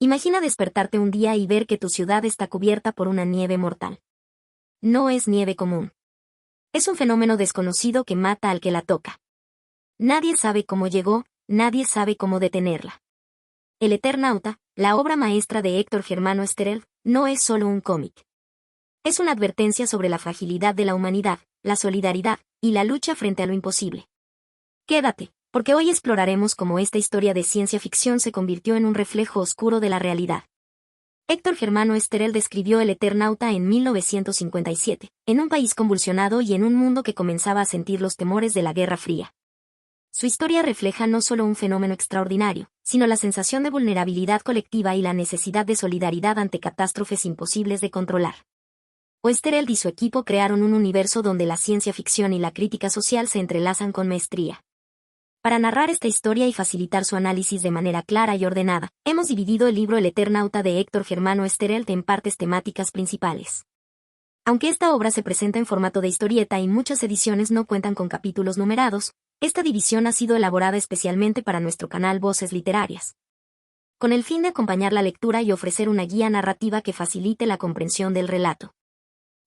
Imagina despertarte un día y ver que tu ciudad está cubierta por una nieve mortal. No es nieve común. Es un fenómeno desconocido que mata al que la toca. Nadie sabe cómo llegó, nadie sabe cómo detenerla. El Eternauta, la obra maestra de Héctor Germano Esterel, no es solo un cómic. Es una advertencia sobre la fragilidad de la humanidad, la solidaridad y la lucha frente a lo imposible. Quédate, porque hoy exploraremos cómo esta historia de ciencia ficción se convirtió en un reflejo oscuro de la realidad. Héctor Germano Esterel describió El Eternauta en 1957, en un país convulsionado y en un mundo que comenzaba a sentir los temores de la Guerra Fría. Su historia refleja no solo un fenómeno extraordinario, sino la sensación de vulnerabilidad colectiva y la necesidad de solidaridad ante catástrofes imposibles de controlar. Oesterheld y su equipo crearon un universo donde la ciencia ficción y la crítica social se entrelazan con maestría. Para narrar esta historia y facilitar su análisis de manera clara y ordenada, hemos dividido el libro El Eternauta de Héctor Germano Esterel en partes temáticas principales. Aunque esta obra se presenta en formato de historieta y muchas ediciones no cuentan con capítulos numerados, esta división ha sido elaborada especialmente para nuestro canal Voces Literarias, con el fin de acompañar la lectura y ofrecer una guía narrativa que facilite la comprensión del relato.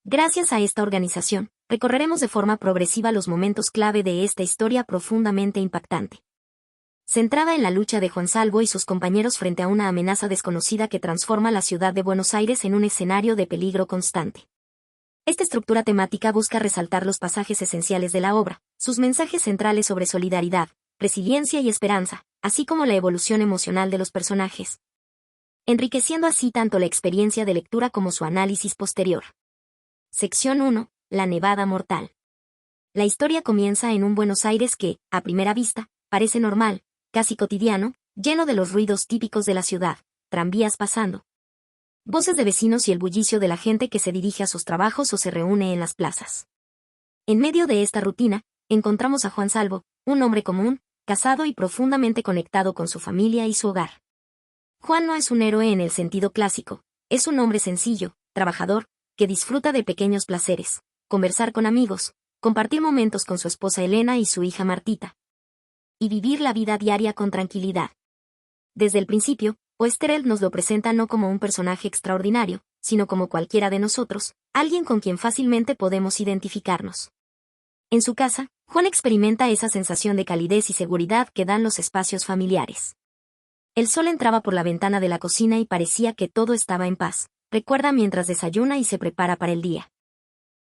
Gracias a esta organización, recorreremos de forma progresiva los momentos clave de esta historia profundamente impactante. Centrada en la lucha de Juan Salvo y sus compañeros frente a una amenaza desconocida que transforma la ciudad de Buenos Aires en un escenario de peligro constante. Esta estructura temática busca resaltar los pasajes esenciales de la obra, sus mensajes centrales sobre solidaridad, resiliencia y esperanza, así como la evolución emocional de los personajes, enriqueciendo así tanto la experiencia de lectura como su análisis posterior. Sección 1. La nevada mortal. La historia comienza en un Buenos Aires que, a primera vista, parece normal, casi cotidiano, lleno de los ruidos típicos de la ciudad, tranvías pasando, voces de vecinos y el bullicio de la gente que se dirige a sus trabajos o se reúne en las plazas. En medio de esta rutina, encontramos a Juan Salvo, un hombre común, casado y profundamente conectado con su familia y su hogar. Juan no es un héroe en el sentido clásico, es un hombre sencillo, trabajador, que disfruta de pequeños placeres, conversar con amigos, compartir momentos con su esposa Elena y su hija Martita, y vivir la vida diaria con tranquilidad. Desde el principio, Oesterheld nos lo presenta no como un personaje extraordinario, sino como cualquiera de nosotros, alguien con quien fácilmente podemos identificarnos. En su casa, Juan experimenta esa sensación de calidez y seguridad que dan los espacios familiares. El sol entraba por la ventana de la cocina y parecía que todo estaba en paz, recuerda mientras desayuna y se prepara para el día.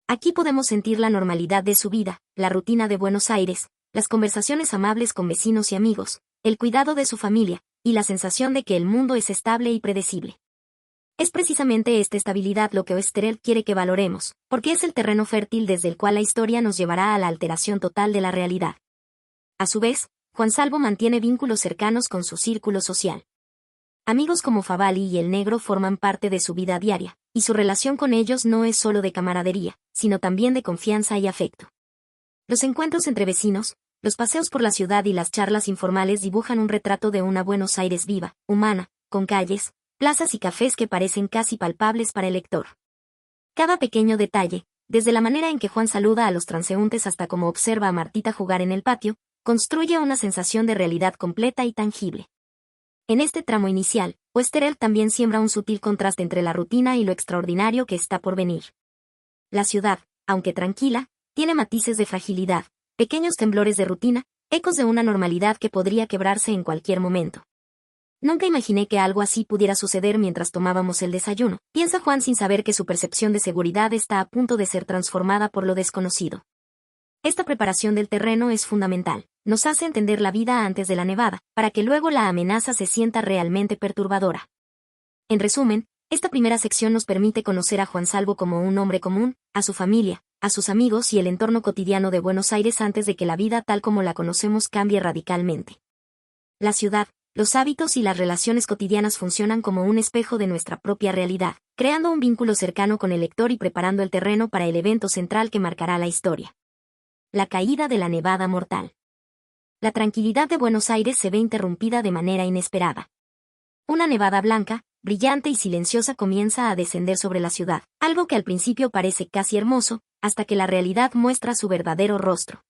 Aquí podemos sentir la normalidad de su vida, la rutina de Buenos Aires, las conversaciones amables con vecinos y amigos, el cuidado de su familia, y la sensación de que el mundo es estable y predecible. Es precisamente esta estabilidad lo que Oesterheld quiere que valoremos, porque es el terreno fértil desde el cual la historia nos llevará a la alteración total de la realidad. A su vez, Juan Salvo mantiene vínculos cercanos con su círculo social. Amigos como Favalli y el Negro forman parte de su vida diaria, y su relación con ellos no es solo de camaradería, sino también de confianza y afecto. Los encuentros entre vecinos, los paseos por la ciudad y las charlas informales dibujan un retrato de una Buenos Aires viva, humana, con calles, plazas y cafés que parecen casi palpables para el lector. Cada pequeño detalle, desde la manera en que Juan saluda a los transeúntes hasta cómo observa a Martita jugar en el patio, construye una sensación de realidad completa y tangible. En este tramo inicial, Oesterheld también siembra un sutil contraste entre la rutina y lo extraordinario que está por venir. La ciudad, aunque tranquila, tiene matices de fragilidad, pequeños temblores de rutina, ecos de una normalidad que podría quebrarse en cualquier momento. Nunca imaginé que algo así pudiera suceder mientras tomábamos el desayuno, piensa Juan sin saber que su percepción de seguridad está a punto de ser transformada por lo desconocido. Esta preparación del terreno es fundamental, nos hace entender la vida antes de la nevada, para que luego la amenaza se sienta realmente perturbadora. En resumen, esta primera sección nos permite conocer a Juan Salvo como un hombre común, a su familia, a sus amigos y el entorno cotidiano de Buenos Aires antes de que la vida tal como la conocemos cambie radicalmente. La ciudad, los hábitos y las relaciones cotidianas funcionan como un espejo de nuestra propia realidad, creando un vínculo cercano con el lector y preparando el terreno para el evento central que marcará la historia. La caída de la nevada mortal. La tranquilidad de Buenos Aires se ve interrumpida de manera inesperada. Una nevada blanca, brillante y silenciosa comienza a descender sobre la ciudad, algo que al principio parece casi hermoso, hasta que la realidad muestra su verdadero rostro.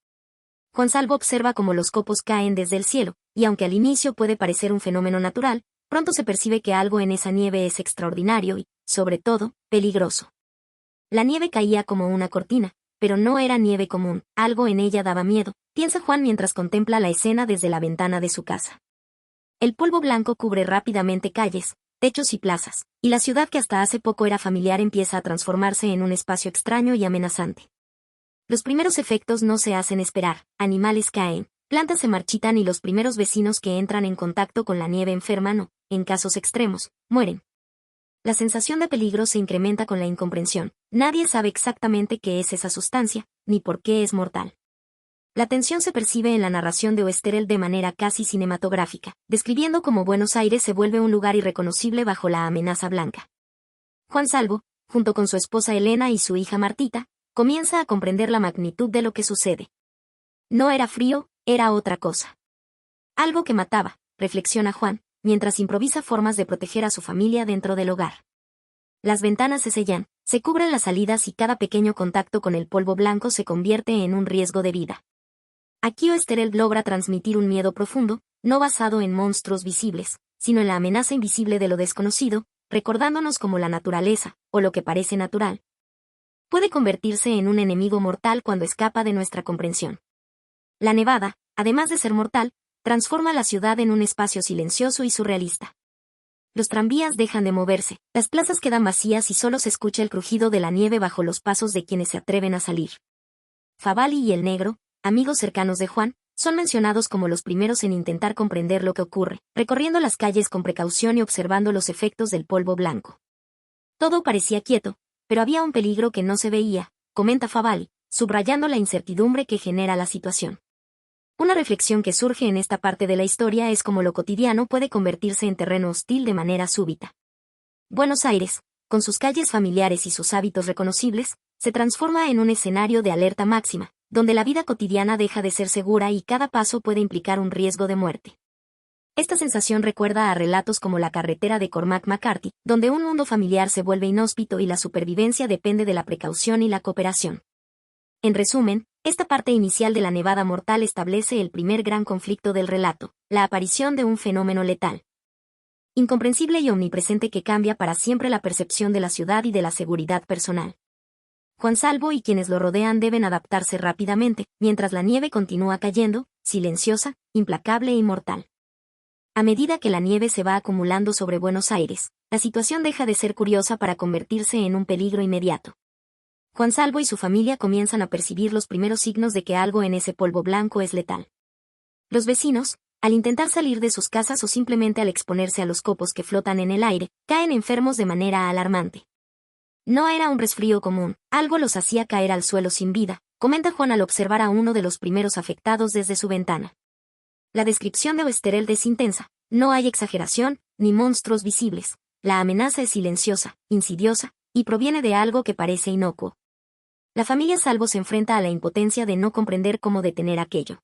Juan Salvo observa cómo los copos caen desde el cielo, y aunque al inicio puede parecer un fenómeno natural, pronto se percibe que algo en esa nieve es extraordinario y, sobre todo, peligroso. La nieve caía como una cortina, pero no era nieve común, algo en ella daba miedo, piensa Juan mientras contempla la escena desde la ventana de su casa. El polvo blanco cubre rápidamente calles, techos y plazas, y la ciudad que hasta hace poco era familiar empieza a transformarse en un espacio extraño y amenazante. Los primeros efectos no se hacen esperar, animales caen, plantas se marchitan y los primeros vecinos que entran en contacto con la nieve enferman o, en casos extremos, mueren. La sensación de peligro se incrementa con la incomprensión. Nadie sabe exactamente qué es esa sustancia, ni por qué es mortal. La tensión se percibe en la narración de Oesterheld de manera casi cinematográfica, describiendo cómo Buenos Aires se vuelve un lugar irreconocible bajo la amenaza blanca. Juan Salvo, junto con su esposa Elena y su hija Martita, comienza a comprender la magnitud de lo que sucede. No era frío, era otra cosa. Algo que mataba, reflexiona Juan, mientras improvisa formas de proteger a su familia dentro del hogar. Las ventanas se sellan, se cubren las salidas y cada pequeño contacto con el polvo blanco se convierte en un riesgo de vida. Aquí Oesterheld logra transmitir un miedo profundo, no basado en monstruos visibles, sino en la amenaza invisible de lo desconocido, recordándonos cómo la naturaleza, o lo que parece natural, puede convertirse en un enemigo mortal cuando escapa de nuestra comprensión. La nevada, además de ser mortal, transforma la ciudad en un espacio silencioso y surrealista. Los tranvías dejan de moverse, las plazas quedan vacías y solo se escucha el crujido de la nieve bajo los pasos de quienes se atreven a salir. Favali y el Negro, amigos cercanos de Juan, son mencionados como los primeros en intentar comprender lo que ocurre, recorriendo las calles con precaución y observando los efectos del polvo blanco. Todo parecía quieto, pero había un peligro que no se veía, comenta Favali, subrayando la incertidumbre que genera la situación. Una reflexión que surge en esta parte de la historia es cómo lo cotidiano puede convertirse en terreno hostil de manera súbita. Buenos Aires, con sus calles familiares y sus hábitos reconocibles, se transforma en un escenario de alerta máxima, donde la vida cotidiana deja de ser segura y cada paso puede implicar un riesgo de muerte. Esta sensación recuerda a relatos como La carretera de Cormac McCarthy, donde un mundo familiar se vuelve inhóspito y la supervivencia depende de la precaución y la cooperación. En resumen, esta parte inicial de la nevada mortal establece el primer gran conflicto del relato, la aparición de un fenómeno letal, incomprensible y omnipresente que cambia para siempre la percepción de la ciudad y de la seguridad personal. Juan Salvo y quienes lo rodean deben adaptarse rápidamente, mientras la nieve continúa cayendo, silenciosa, implacable y mortal. A medida que la nieve se va acumulando sobre Buenos Aires, la situación deja de ser curiosa para convertirse en un peligro inmediato. Juan Salvo y su familia comienzan a percibir los primeros signos de que algo en ese polvo blanco es letal. Los vecinos, al intentar salir de sus casas o simplemente al exponerse a los copos que flotan en el aire, caen enfermos de manera alarmante. No era un resfrío común, algo los hacía caer al suelo sin vida, comenta Juan al observar a uno de los primeros afectados desde su ventana. La descripción de Oesterheld es intensa, no hay exageración, ni monstruos visibles, la amenaza es silenciosa, insidiosa, y proviene de algo que parece inocuo. La familia Salvo se enfrenta a la impotencia de no comprender cómo detener aquello.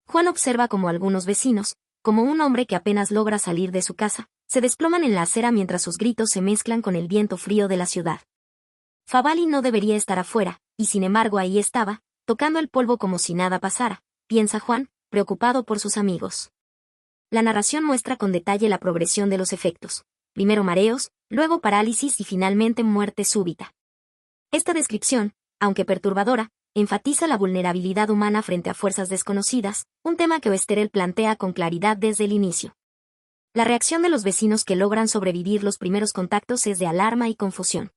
Juan observa cómo algunos vecinos, como un hombre que apenas logra salir de su casa, se desploman en la acera mientras sus gritos se mezclan con el viento frío de la ciudad. Favali no debería estar afuera, y sin embargo ahí estaba, tocando el polvo como si nada pasara, piensa Juan, preocupado por sus amigos. La narración muestra con detalle la progresión de los efectos. Primero mareos, luego parálisis y finalmente muerte súbita. Esta descripción, aunque perturbadora, enfatiza la vulnerabilidad humana frente a fuerzas desconocidas, un tema que Oesterheld plantea con claridad desde el inicio. La reacción de los vecinos que logran sobrevivir los primeros contactos es de alarma y confusión.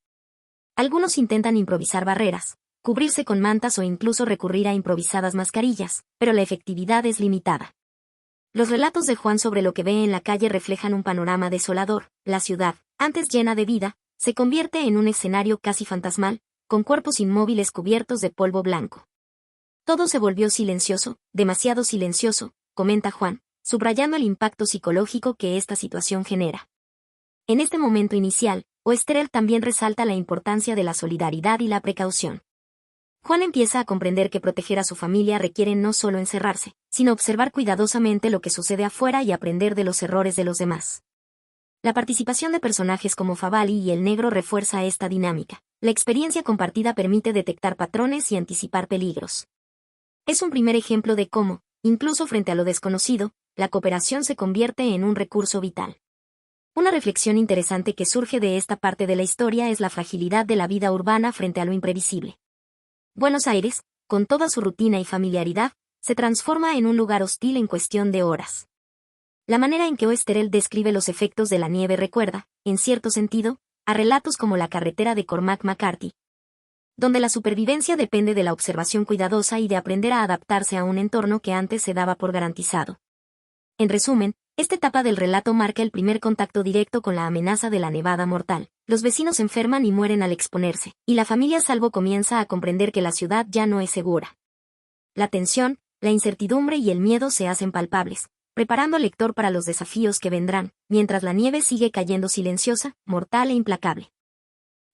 Algunos intentan improvisar barreras, cubrirse con mantas o incluso recurrir a improvisadas mascarillas, pero la efectividad es limitada. Los relatos de Juan sobre lo que ve en la calle reflejan un panorama desolador. La ciudad, antes llena de vida, se convierte en un escenario casi fantasmal, con cuerpos inmóviles cubiertos de polvo blanco. Todo se volvió silencioso, demasiado silencioso, comenta Juan, subrayando el impacto psicológico que esta situación genera. En este momento inicial, Oesterheld también resalta la importancia de la solidaridad y la precaución. Juan empieza a comprender que proteger a su familia requiere no solo encerrarse, sino observar cuidadosamente lo que sucede afuera y aprender de los errores de los demás. La participación de personajes como Favali y el Negro refuerza esta dinámica. La experiencia compartida permite detectar patrones y anticipar peligros. Es un primer ejemplo de cómo, incluso frente a lo desconocido, la cooperación se convierte en un recurso vital. Una reflexión interesante que surge de esta parte de la historia es la fragilidad de la vida urbana frente a lo imprevisible. Buenos Aires, con toda su rutina y familiaridad, se transforma en un lugar hostil en cuestión de horas. La manera en que Oesterheld describe los efectos de la nieve recuerda, en cierto sentido, a relatos como La carretera de Cormac McCarthy, donde la supervivencia depende de la observación cuidadosa y de aprender a adaptarse a un entorno que antes se daba por garantizado. En resumen, esta etapa del relato marca el primer contacto directo con la amenaza de la nevada mortal. Los vecinos enferman y mueren al exponerse, y la familia Salvo comienza a comprender que la ciudad ya no es segura. La tensión, la incertidumbre y el miedo se hacen palpables, preparando al lector para los desafíos que vendrán, mientras la nieve sigue cayendo silenciosa, mortal e implacable.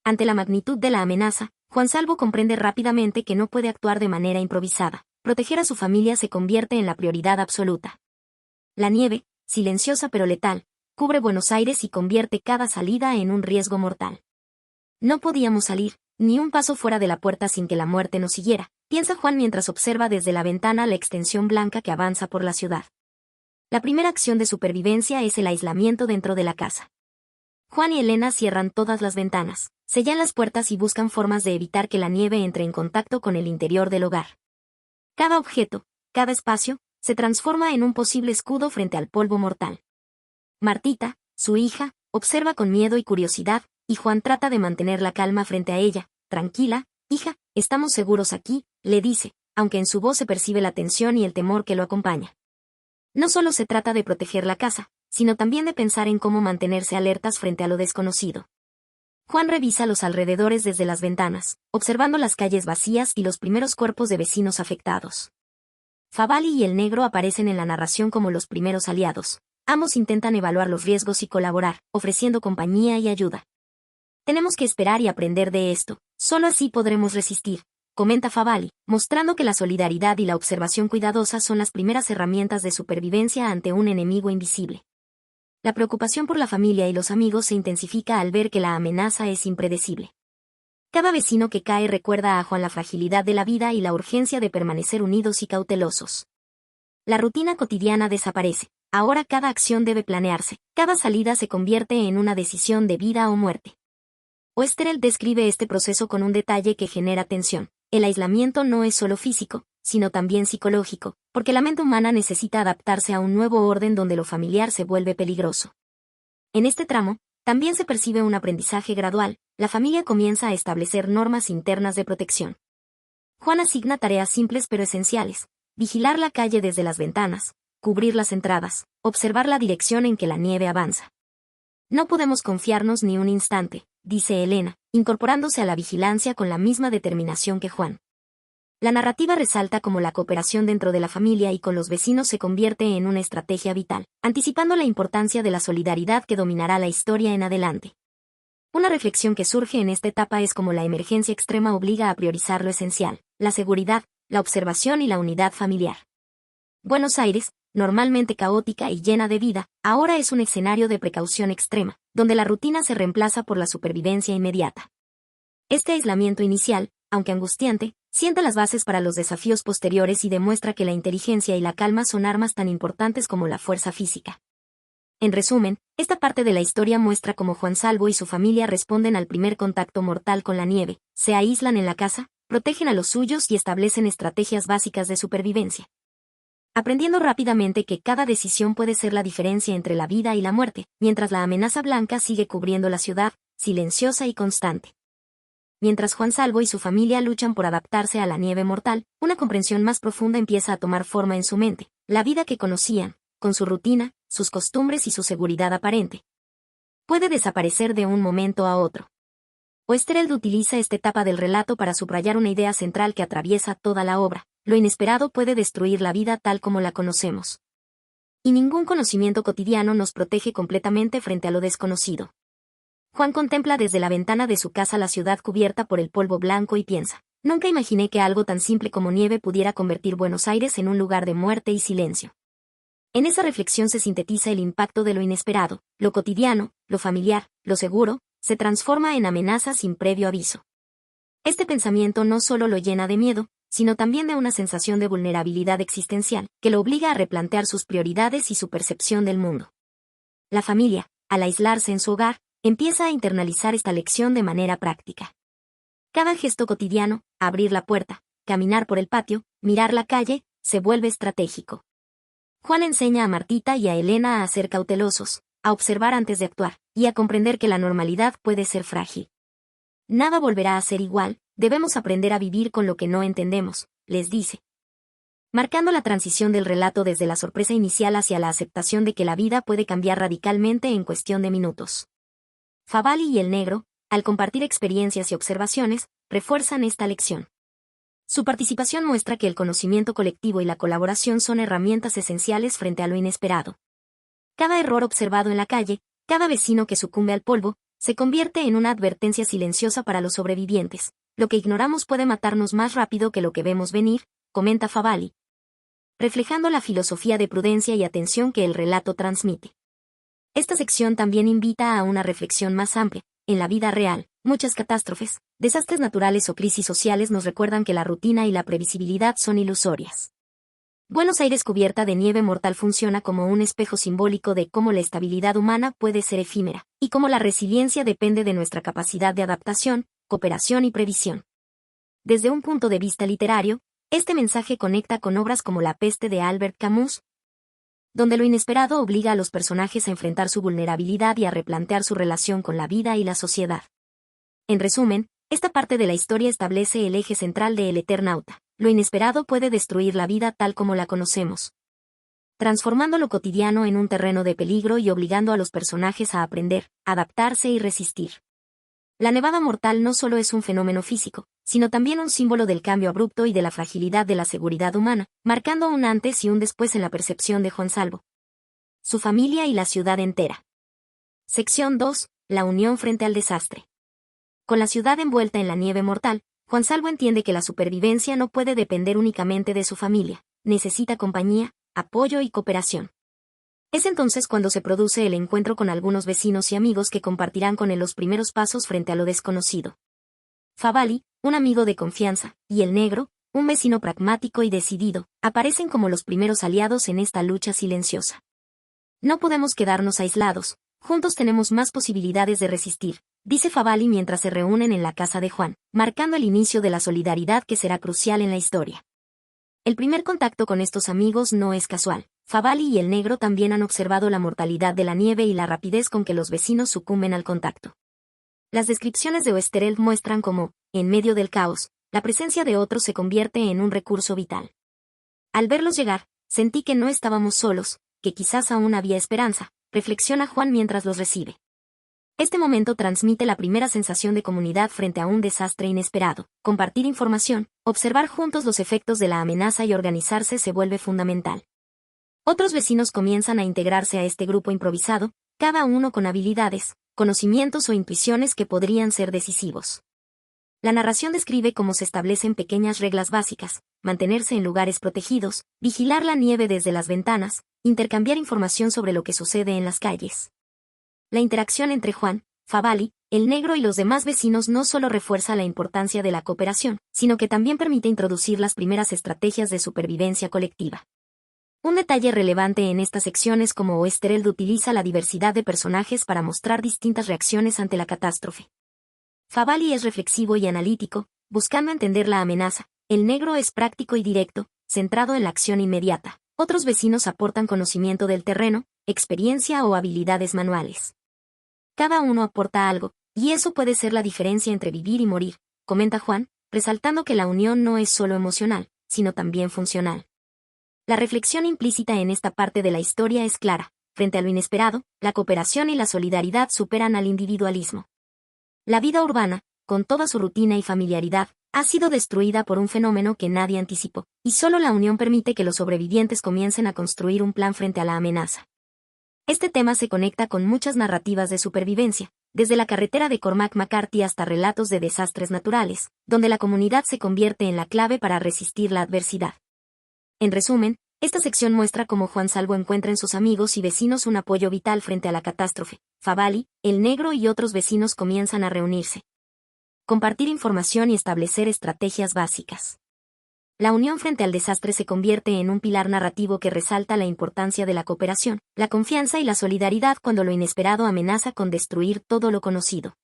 Ante la magnitud de la amenaza, Juan Salvo comprende rápidamente que no puede actuar de manera improvisada. Proteger a su familia se convierte en la prioridad absoluta. La nieve, silenciosa pero letal, cubre Buenos Aires y convierte cada salida en un riesgo mortal. No podíamos salir, ni un paso fuera de la puerta sin que la muerte nos siguiera, piensa Juan mientras observa desde la ventana la extensión blanca que avanza por la ciudad. La primera acción de supervivencia es el aislamiento dentro de la casa. Juan y Elena cierran todas las ventanas, sellan las puertas y buscan formas de evitar que la nieve entre en contacto con el interior del hogar. Cada objeto, cada espacio, se transforma en un posible escudo frente al polvo mortal. Martita, su hija, observa con miedo y curiosidad, y Juan trata de mantener la calma frente a ella. Tranquila, hija, estamos seguros aquí, le dice, aunque en su voz se percibe la tensión y el temor que lo acompaña. No solo se trata de proteger la casa, sino también de pensar en cómo mantenerse alertas frente a lo desconocido. Juan revisa los alrededores desde las ventanas, observando las calles vacías y los primeros cuerpos de vecinos afectados. Favali y el negro aparecen en la narración como los primeros aliados. Ambos intentan evaluar los riesgos y colaborar, ofreciendo compañía y ayuda. Tenemos que esperar y aprender de esto, solo así podremos resistir, comenta Favali, mostrando que la solidaridad y la observación cuidadosa son las primeras herramientas de supervivencia ante un enemigo invisible. La preocupación por la familia y los amigos se intensifica al ver que la amenaza es impredecible. Cada vecino que cae recuerda a Juan la fragilidad de la vida y la urgencia de permanecer unidos y cautelosos. La rutina cotidiana desaparece. Ahora cada acción debe planearse, cada salida se convierte en una decisión de vida o muerte. Oesterheld describe este proceso con un detalle que genera tensión. El aislamiento no es solo físico, sino también psicológico, porque la mente humana necesita adaptarse a un nuevo orden donde lo familiar se vuelve peligroso. En este tramo, también se percibe un aprendizaje gradual. La familia comienza a establecer normas internas de protección. Juan asigna tareas simples pero esenciales: vigilar la calle desde las ventanas, cubrir las entradas, observar la dirección en que la nieve avanza. No podemos confiarnos ni un instante, dice Elena, incorporándose a la vigilancia con la misma determinación que Juan. La narrativa resalta cómo la cooperación dentro de la familia y con los vecinos se convierte en una estrategia vital, anticipando la importancia de la solidaridad que dominará la historia en adelante. Una reflexión que surge en esta etapa es cómo la emergencia extrema obliga a priorizar lo esencial: la seguridad, la observación y la unidad familiar. Buenos Aires, normalmente caótica y llena de vida, ahora es un escenario de precaución extrema, donde la rutina se reemplaza por la supervivencia inmediata. Este aislamiento inicial, aunque angustiante, sienta las bases para los desafíos posteriores y demuestra que la inteligencia y la calma son armas tan importantes como la fuerza física. En resumen, esta parte de la historia muestra cómo Juan Salvo y su familia responden al primer contacto mortal con la nieve, se aíslan en la casa, protegen a los suyos y establecen estrategias básicas de supervivencia. Aprendiendo rápidamente que cada decisión puede ser la diferencia entre la vida y la muerte, mientras la amenaza blanca sigue cubriendo la ciudad, silenciosa y constante. Mientras Juan Salvo y su familia luchan por adaptarse a la nieve mortal, una comprensión más profunda empieza a tomar forma en su mente: la vida que conocían, con su rutina, sus costumbres y su seguridad aparente, puede desaparecer de un momento a otro. Oesterheld utiliza esta etapa del relato para subrayar una idea central que atraviesa toda la obra: lo inesperado puede destruir la vida tal como la conocemos. Y ningún conocimiento cotidiano nos protege completamente frente a lo desconocido. Juan contempla desde la ventana de su casa la ciudad cubierta por el polvo blanco y piensa: nunca imaginé que algo tan simple como nieve pudiera convertir Buenos Aires en un lugar de muerte y silencio. En esa reflexión se sintetiza el impacto de lo inesperado: lo cotidiano, lo familiar, lo seguro, se transforma en amenaza sin previo aviso. Este pensamiento no solo lo llena de miedo, sino también de una sensación de vulnerabilidad existencial, que lo obliga a replantear sus prioridades y su percepción del mundo. La familia, al aislarse en su hogar, empieza a internalizar esta lección de manera práctica. Cada gesto cotidiano, abrir la puerta, caminar por el patio, mirar la calle, se vuelve estratégico. Juan enseña a Martita y a Elena a ser cautelosos, a observar antes de actuar, y a comprender que la normalidad puede ser frágil. Nada volverá a ser igual, debemos aprender a vivir con lo que no entendemos, les dice. Marcando la transición del relato desde la sorpresa inicial hacia la aceptación de que la vida puede cambiar radicalmente en cuestión de minutos. Favali y el negro, al compartir experiencias y observaciones, refuerzan esta lección. Su participación muestra que el conocimiento colectivo y la colaboración son herramientas esenciales frente a lo inesperado. Cada error observado en la calle, cada vecino que sucumbe al polvo, se convierte en una advertencia silenciosa para los sobrevivientes. Lo que ignoramos puede matarnos más rápido que lo que vemos venir, comenta Favali, reflejando la filosofía de prudencia y atención que el relato transmite. Esta sección también invita a una reflexión más amplia. En la vida real, muchas catástrofes, desastres naturales o crisis sociales nos recuerdan que la rutina y la previsibilidad son ilusorias. Buenos Aires cubierta de nieve mortal funciona como un espejo simbólico de cómo la estabilidad humana puede ser efímera, y cómo la resiliencia depende de nuestra capacidad de adaptación, cooperación y previsión. Desde un punto de vista literario, este mensaje conecta con obras como La peste de Albert Camus, donde lo inesperado obliga a los personajes a enfrentar su vulnerabilidad y a replantear su relación con la vida y la sociedad. En resumen, esta parte de la historia establece el eje central de El Eternauta. Lo inesperado puede destruir la vida tal como la conocemos, transformando lo cotidiano en un terreno de peligro y obligando a los personajes a aprender, adaptarse y resistir. La nevada mortal no solo es un fenómeno físico, sino también un símbolo del cambio abrupto y de la fragilidad de la seguridad humana, marcando un antes y un después en la percepción de Juan Salvo, su familia y la ciudad entera. Sección 2. La unión frente al desastre. Con la ciudad envuelta en la nieve mortal, Juan Salvo entiende que la supervivencia no puede depender únicamente de su familia, necesita compañía, apoyo y cooperación. Es entonces cuando se produce el encuentro con algunos vecinos y amigos que compartirán con él los primeros pasos frente a lo desconocido. Favali, un amigo de confianza, y el negro, un vecino pragmático y decidido, aparecen como los primeros aliados en esta lucha silenciosa. No podemos quedarnos aislados, juntos tenemos más posibilidades de resistir, dice Favali mientras se reúnen en la casa de Juan, marcando el inicio de la solidaridad que será crucial en la historia. El primer contacto con estos amigos no es casual. Favali y el negro también han observado la mortalidad de la nieve y la rapidez con que los vecinos sucumben al contacto. Las descripciones de Oesterheld muestran cómo, en medio del caos, la presencia de otros se convierte en un recurso vital. Al verlos llegar, sentí que no estábamos solos, que quizás aún había esperanza, reflexiona Juan mientras los recibe. Este momento transmite la primera sensación de comunidad frente a un desastre inesperado. Compartir información, observar juntos los efectos de la amenaza y organizarse se vuelve fundamental. Otros vecinos comienzan a integrarse a este grupo improvisado, cada uno con habilidades, conocimientos o intuiciones que podrían ser decisivos. La narración describe cómo se establecen pequeñas reglas básicas: mantenerse en lugares protegidos, vigilar la nieve desde las ventanas, intercambiar información sobre lo que sucede en las calles. La interacción entre Juan, Favali, el negro y los demás vecinos no solo refuerza la importancia de la cooperación, sino que también permite introducir las primeras estrategias de supervivencia colectiva. Un detalle relevante en esta sección es cómo Oesterheld utiliza la diversidad de personajes para mostrar distintas reacciones ante la catástrofe. Favali es reflexivo y analítico, buscando entender la amenaza. El negro es práctico y directo, centrado en la acción inmediata. Otros vecinos aportan conocimiento del terreno, experiencia o habilidades manuales. Cada uno aporta algo, y eso puede ser la diferencia entre vivir y morir, comenta Juan, resaltando que la unión no es solo emocional, sino también funcional. La reflexión implícita en esta parte de la historia es clara: frente a lo inesperado, la cooperación y la solidaridad superan al individualismo. La vida urbana, con toda su rutina y familiaridad, ha sido destruida por un fenómeno que nadie anticipó, y solo la unión permite que los sobrevivientes comiencen a construir un plan frente a la amenaza. Este tema se conecta con muchas narrativas de supervivencia, desde La carretera de Cormac McCarthy hasta relatos de desastres naturales, donde la comunidad se convierte en la clave para resistir la adversidad. En resumen, esta sección muestra cómo Juan Salvo encuentra en sus amigos y vecinos un apoyo vital frente a la catástrofe. Favali, el negro y otros vecinos comienzan a reunirse, compartir información y establecer estrategias básicas. La unión frente al desastre se convierte en un pilar narrativo que resalta la importancia de la cooperación, la confianza y la solidaridad cuando lo inesperado amenaza con destruir todo lo conocido.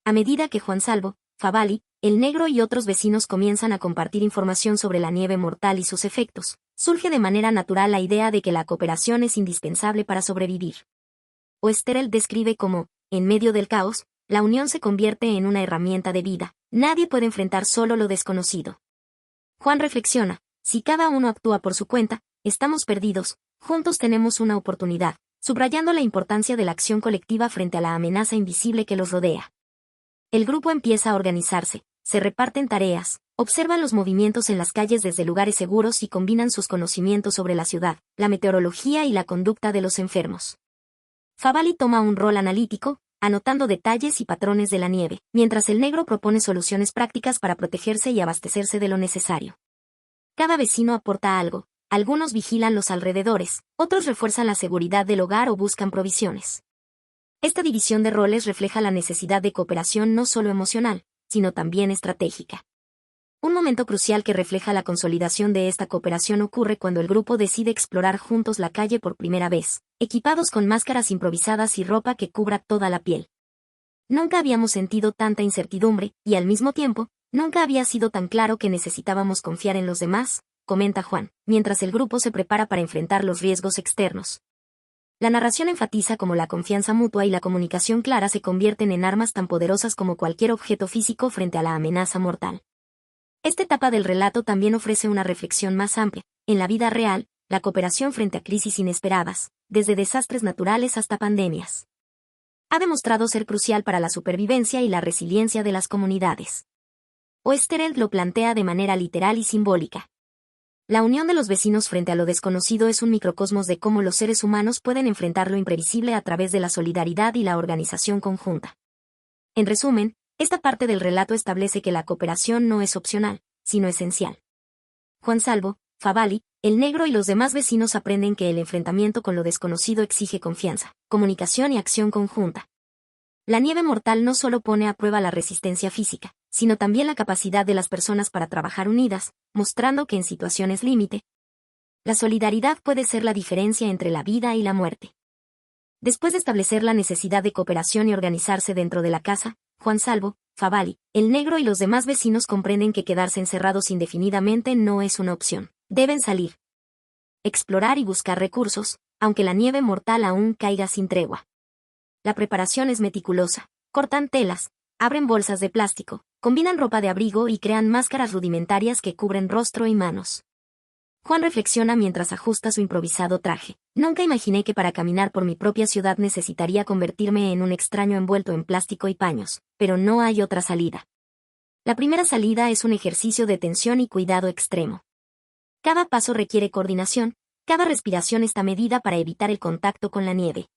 A medida que Juan Salvo, Favali, el Negro y otros vecinos comienzan a compartir información sobre la nieve mortal y sus efectos, surge de manera natural la idea de que la cooperación es indispensable para sobrevivir. Oesterheld describe cómo, en medio del caos, la unión se convierte en una herramienta de vida. Nadie puede enfrentar solo lo desconocido. Juan reflexiona, si cada uno actúa por su cuenta, estamos perdidos, juntos tenemos una oportunidad, subrayando la importancia de la acción colectiva frente a la amenaza invisible que los rodea. El grupo empieza a organizarse, se reparten tareas, observan los movimientos en las calles desde lugares seguros y combinan sus conocimientos sobre la ciudad, la meteorología y la conducta de los enfermos. Favali toma un rol analítico, anotando detalles y patrones de la nieve, mientras el Negro propone soluciones prácticas para protegerse y abastecerse de lo necesario. Cada vecino aporta algo, algunos vigilan los alrededores, otros refuerzan la seguridad del hogar o buscan provisiones. Esta división de roles refleja la necesidad de cooperación no solo emocional, sino también estratégica. Un momento crucial que refleja la consolidación de esta cooperación ocurre cuando el grupo decide explorar juntos la calle por primera vez, equipados con máscaras improvisadas y ropa que cubra toda la piel. Nunca habíamos sentido tanta incertidumbre, y al mismo tiempo, nunca había sido tan claro que necesitábamos confiar en los demás, comenta Juan, mientras el grupo se prepara para enfrentar los riesgos externos. La narración enfatiza cómo la confianza mutua y la comunicación clara se convierten en armas tan poderosas como cualquier objeto físico frente a la amenaza mortal. Esta etapa del relato también ofrece una reflexión más amplia. En la vida real, la cooperación frente a crisis inesperadas, desde desastres naturales hasta pandemias, ha demostrado ser crucial para la supervivencia y la resiliencia de las comunidades. Oesterheld lo plantea de manera literal y simbólica. La unión de los vecinos frente a lo desconocido es un microcosmos de cómo los seres humanos pueden enfrentar lo imprevisible a través de la solidaridad y la organización conjunta. En resumen, esta parte del relato establece que la cooperación no es opcional, sino esencial. Juan Salvo, Favali, el Negro y los demás vecinos aprenden que el enfrentamiento con lo desconocido exige confianza, comunicación y acción conjunta. La nieve mortal no solo pone a prueba la resistencia física, sino también la capacidad de las personas para trabajar unidas, mostrando que en situaciones límite, la solidaridad puede ser la diferencia entre la vida y la muerte. Después de establecer la necesidad de cooperación y organizarse dentro de la casa, Juan Salvo, Favali, el Negro y los demás vecinos comprenden que quedarse encerrados indefinidamente no es una opción. Deben salir, explorar y buscar recursos, aunque la nieve mortal aún caiga sin tregua. La preparación es meticulosa. Cortan telas, abren bolsas de plástico, combinan ropa de abrigo y crean máscaras rudimentarias que cubren rostro y manos. Juan reflexiona mientras ajusta su improvisado traje. Nunca imaginé que para caminar por mi propia ciudad necesitaría convertirme en un extraño envuelto en plástico y paños, pero no hay otra salida. La primera salida es un ejercicio de tensión y cuidado extremo. Cada paso requiere coordinación, cada respiración está medida para evitar el contacto con la nieve.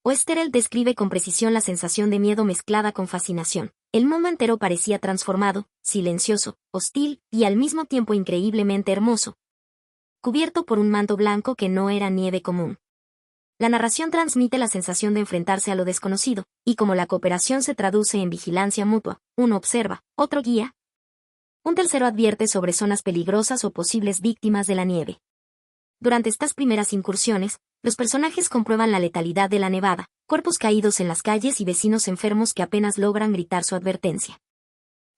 Oesterheld describe con precisión la sensación de miedo mezclada con fascinación. El mundo entero parecía transformado, silencioso, hostil y al mismo tiempo increíblemente hermoso, cubierto por un manto blanco que no era nieve común. La narración transmite la sensación de enfrentarse a lo desconocido, y como la cooperación se traduce en vigilancia mutua, uno observa, otro guía, un tercero advierte sobre zonas peligrosas o posibles víctimas de la nieve. Durante estas primeras incursiones, los personajes comprueban la letalidad de la nevada, cuerpos caídos en las calles y vecinos enfermos que apenas logran gritar su advertencia.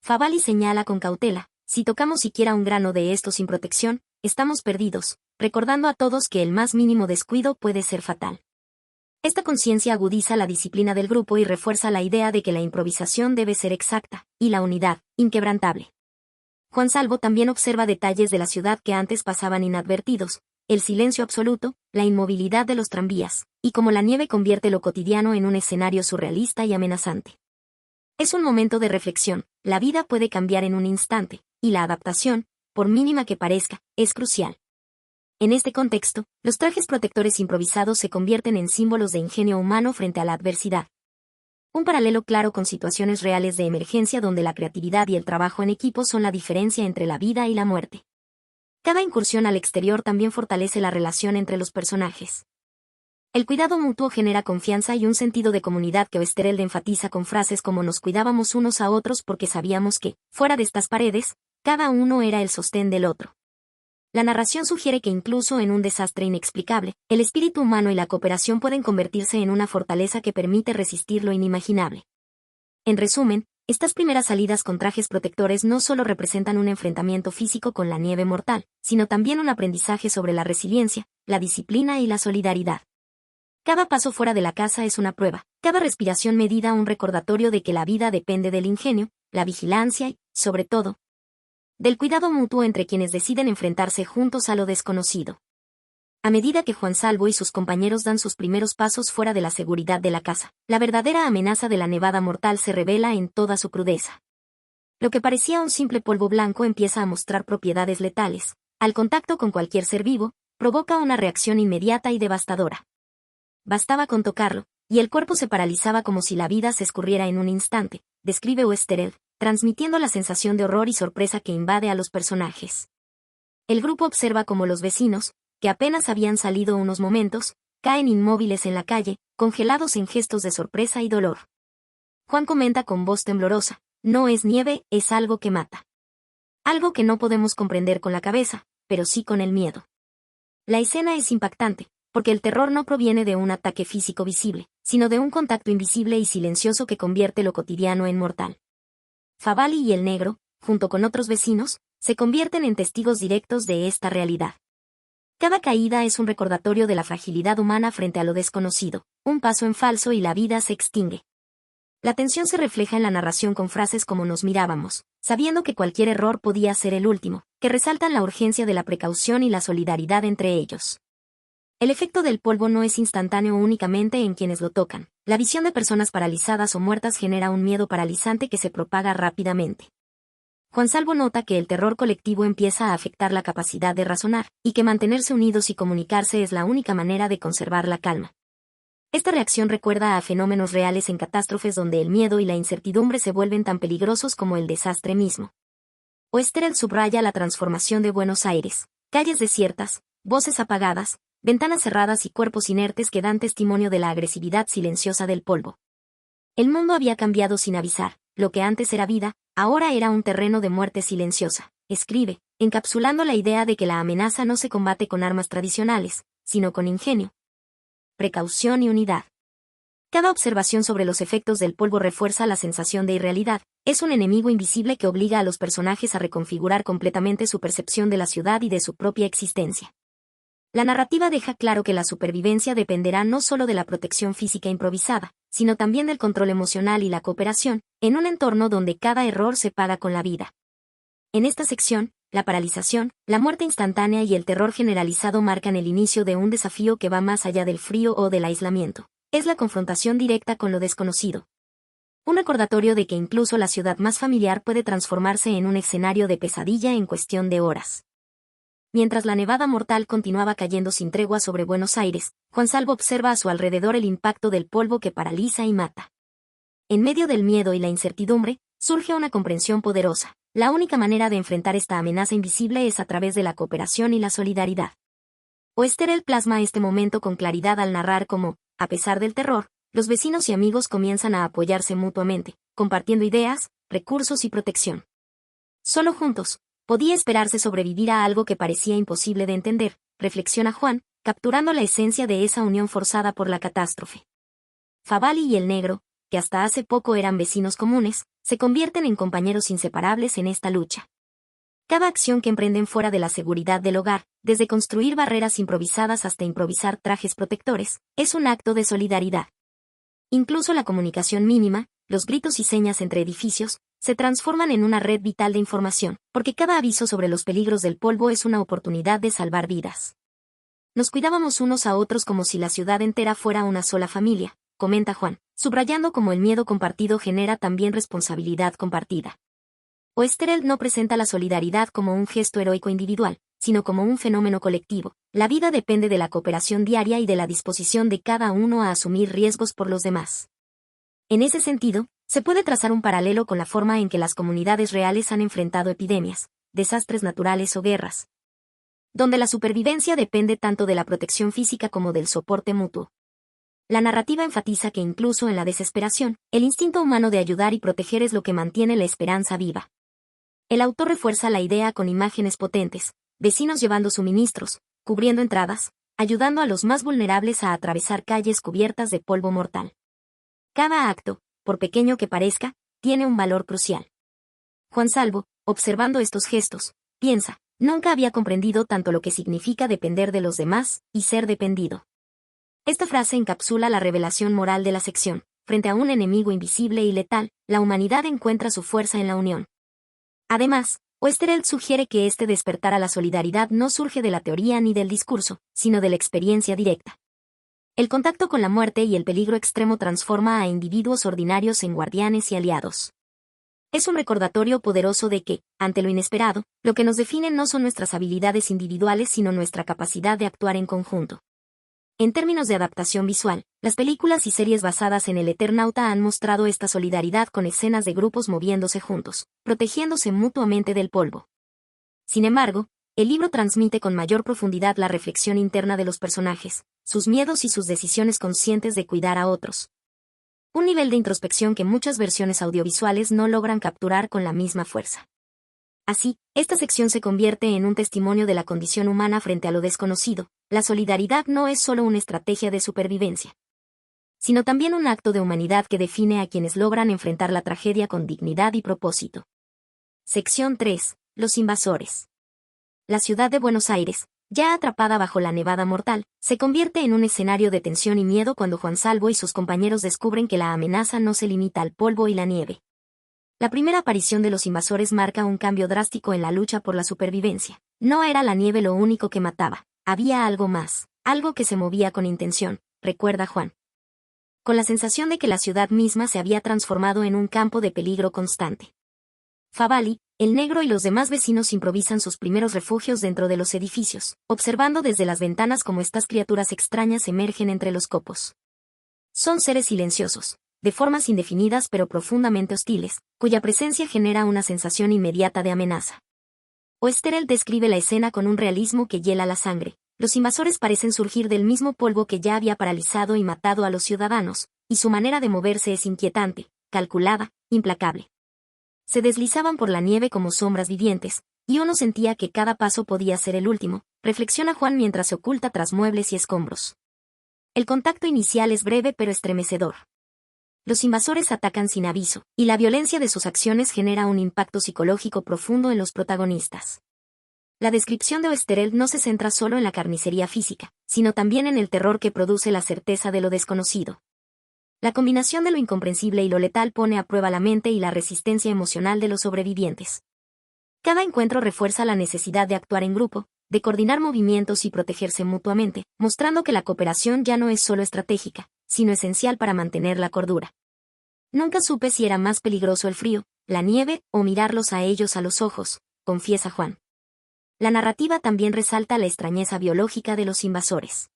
Favali señala con cautela, si tocamos siquiera un grano de esto sin protección, estamos perdidos, recordando a todos que el más mínimo descuido puede ser fatal. Esta conciencia agudiza la disciplina del grupo y refuerza la idea de que la improvisación debe ser exacta, y la unidad, inquebrantable. Juan Salvo también observa detalles de la ciudad que antes pasaban inadvertidos, el silencio absoluto, la inmovilidad de los tranvías, y cómo la nieve convierte lo cotidiano en un escenario surrealista y amenazante. Es un momento de reflexión, la vida puede cambiar en un instante, y la adaptación, por mínima que parezca, es crucial. En este contexto, los trajes protectores improvisados se convierten en símbolos de ingenio humano frente a la adversidad. Un paralelo claro con situaciones reales de emergencia donde la creatividad y el trabajo en equipo son la diferencia entre la vida y la muerte. Cada incursión al exterior también fortalece la relación entre los personajes. El cuidado mutuo genera confianza y un sentido de comunidad que Oesterheld enfatiza con frases como nos cuidábamos unos a otros porque sabíamos que, fuera de estas paredes, cada uno era el sostén del otro. La narración sugiere que incluso en un desastre inexplicable, el espíritu humano y la cooperación pueden convertirse en una fortaleza que permite resistir lo inimaginable. En resumen, estas primeras salidas con trajes protectores no solo representan un enfrentamiento físico con la nieve mortal, sino también un aprendizaje sobre la resiliencia, la disciplina y la solidaridad. Cada paso fuera de la casa es una prueba, cada respiración medida un recordatorio de que la vida depende del ingenio, la vigilancia y, sobre todo, del cuidado mutuo entre quienes deciden enfrentarse juntos a lo desconocido. A medida que Juan Salvo y sus compañeros dan sus primeros pasos fuera de la seguridad de la casa, la verdadera amenaza de la nevada mortal se revela en toda su crudeza. Lo que parecía un simple polvo blanco empieza a mostrar propiedades letales. Al contacto con cualquier ser vivo, provoca una reacción inmediata y devastadora. Bastaba con tocarlo, y el cuerpo se paralizaba como si la vida se escurriera en un instante, describe Oesterheld, transmitiendo la sensación de horror y sorpresa que invade a los personajes. El grupo observa cómo los vecinos, que apenas habían salido unos momentos, caen inmóviles en la calle, congelados en gestos de sorpresa y dolor. Juan comenta con voz temblorosa, no es nieve, es algo que mata. Algo que no podemos comprender con la cabeza, pero sí con el miedo. La escena es impactante, porque el terror no proviene de un ataque físico visible, sino de un contacto invisible y silencioso que convierte lo cotidiano en mortal. Favali y el negro, junto con otros vecinos, se convierten en testigos directos de esta realidad. Cada caída es un recordatorio de la fragilidad humana frente a lo desconocido, un paso en falso y la vida se extingue. La tensión se refleja en la narración con frases como nos mirábamos, sabiendo que cualquier error podía ser el último, que resaltan la urgencia de la precaución y la solidaridad entre ellos. El efecto del polvo no es instantáneo únicamente en quienes lo tocan. La visión de personas paralizadas o muertas genera un miedo paralizante que se propaga rápidamente. Juan Salvo nota que el terror colectivo empieza a afectar la capacidad de razonar, y que mantenerse unidos y comunicarse es la única manera de conservar la calma. Esta reacción recuerda a fenómenos reales en catástrofes donde el miedo y la incertidumbre se vuelven tan peligrosos como el desastre mismo. Oesterheld subraya la transformación de Buenos Aires, calles desiertas, voces apagadas, ventanas cerradas y cuerpos inertes que dan testimonio de la agresividad silenciosa del polvo. El mundo había cambiado sin avisar, lo que antes era vida, ahora era un terreno de muerte silenciosa, escribe, encapsulando la idea de que la amenaza no se combate con armas tradicionales, sino con ingenio, precaución y unidad. Cada observación sobre los efectos del polvo refuerza la sensación de irrealidad, es un enemigo invisible que obliga a los personajes a reconfigurar completamente su percepción de la ciudad y de su propia existencia. La narrativa deja claro que la supervivencia dependerá no solo de la protección física improvisada, sino también del control emocional y la cooperación, en un entorno donde cada error se paga con la vida. En esta sección, la paralización, la muerte instantánea y el terror generalizado marcan el inicio de un desafío que va más allá del frío o del aislamiento. Es la confrontación directa con lo desconocido. Un recordatorio de que incluso la ciudad más familiar puede transformarse en un escenario de pesadilla en cuestión de horas. Mientras la nevada mortal continuaba cayendo sin tregua sobre Buenos Aires, Juan Salvo observa a su alrededor el impacto del polvo que paraliza y mata. En medio del miedo y la incertidumbre, surge una comprensión poderosa. La única manera de enfrentar esta amenaza invisible es a través de la cooperación y la solidaridad. Oesterheld plasma este momento con claridad al narrar cómo, a pesar del terror, los vecinos y amigos comienzan a apoyarse mutuamente, compartiendo ideas, recursos y protección. Solo juntos, podía esperarse sobrevivir a algo que parecía imposible de entender, reflexiona Juan, capturando la esencia de esa unión forzada por la catástrofe. Favali y el negro, que hasta hace poco eran vecinos comunes, se convierten en compañeros inseparables en esta lucha. Cada acción que emprenden fuera de la seguridad del hogar, desde construir barreras improvisadas hasta improvisar trajes protectores, es un acto de solidaridad. Incluso la comunicación mínima, los gritos y señas entre edificios, se transforman en una red vital de información, porque cada aviso sobre los peligros del polvo es una oportunidad de salvar vidas. Nos cuidábamos unos a otros como si la ciudad entera fuera una sola familia, comenta Juan, subrayando cómo el miedo compartido genera también responsabilidad compartida. Oesterheld no presenta la solidaridad como un gesto heroico individual, sino como un fenómeno colectivo. La vida depende de la cooperación diaria y de la disposición de cada uno a asumir riesgos por los demás. En ese sentido, se puede trazar un paralelo con la forma en que las comunidades reales han enfrentado epidemias, desastres naturales o guerras, donde la supervivencia depende tanto de la protección física como del soporte mutuo. La narrativa enfatiza que incluso en la desesperación, el instinto humano de ayudar y proteger es lo que mantiene la esperanza viva. El autor refuerza la idea con imágenes potentes, vecinos llevando suministros, cubriendo entradas, ayudando a los más vulnerables a atravesar calles cubiertas de polvo mortal. Cada acto, por pequeño que parezca, tiene un valor crucial. Juan Salvo, observando estos gestos, piensa, nunca había comprendido tanto lo que significa depender de los demás y ser dependido. Esta frase encapsula la revelación moral de la sección. Frente a un enemigo invisible y letal, la humanidad encuentra su fuerza en la unión. Además, Oesterheld sugiere que este despertar a la solidaridad no surge de la teoría ni del discurso, sino de la experiencia directa. El contacto con la muerte y el peligro extremo transforma a individuos ordinarios en guardianes y aliados. Es un recordatorio poderoso de que, ante lo inesperado, lo que nos define no son nuestras habilidades individuales sino nuestra capacidad de actuar en conjunto. En términos de adaptación visual, las películas y series basadas en El Eternauta han mostrado esta solidaridad con escenas de grupos moviéndose juntos, protegiéndose mutuamente del polvo. Sin embargo, el libro transmite con mayor profundidad la reflexión interna de los personajes, sus miedos y sus decisiones conscientes de cuidar a otros. Un nivel de introspección que muchas versiones audiovisuales no logran capturar con la misma fuerza. Así, esta sección se convierte en un testimonio de la condición humana frente a lo desconocido. La solidaridad no es solo una estrategia de supervivencia, sino también un acto de humanidad que define a quienes logran enfrentar la tragedia con dignidad y propósito. Sección 3. Los invasores. La ciudad de Buenos Aires, ya atrapada bajo la nevada mortal, se convierte en un escenario de tensión y miedo cuando Juan Salvo y sus compañeros descubren que la amenaza no se limita al polvo y la nieve. La primera aparición de los invasores marca un cambio drástico en la lucha por la supervivencia. No era la nieve lo único que mataba, había algo más, algo que se movía con intención, recuerda Juan. Con la sensación de que la ciudad misma se había transformado en un campo de peligro constante. Favalli, el negro y los demás vecinos improvisan sus primeros refugios dentro de los edificios, observando desde las ventanas cómo estas criaturas extrañas emergen entre los copos. Son seres silenciosos, de formas indefinidas pero profundamente hostiles, cuya presencia genera una sensación inmediata de amenaza. Oesterheld describe la escena con un realismo que hiela la sangre. Los invasores parecen surgir del mismo polvo que ya había paralizado y matado a los ciudadanos, y su manera de moverse es inquietante, calculada, implacable. Se deslizaban por la nieve como sombras vivientes, y uno sentía que cada paso podía ser el último, reflexiona Juan mientras se oculta tras muebles y escombros. El contacto inicial es breve pero estremecedor. Los invasores atacan sin aviso, y la violencia de sus acciones genera un impacto psicológico profundo en los protagonistas. La descripción de Oesterheld no se centra solo en la carnicería física, sino también en el terror que produce la certeza de lo desconocido. La combinación de lo incomprensible y lo letal pone a prueba la mente y la resistencia emocional de los sobrevivientes. Cada encuentro refuerza la necesidad de actuar en grupo, de coordinar movimientos y protegerse mutuamente, mostrando que la cooperación ya no es solo estratégica, sino esencial para mantener la cordura. Nunca supe si era más peligroso el frío, la nieve o mirarlos a ellos a los ojos, confiesa Juan. La narrativa también resalta la extrañeza biológica de los invasores.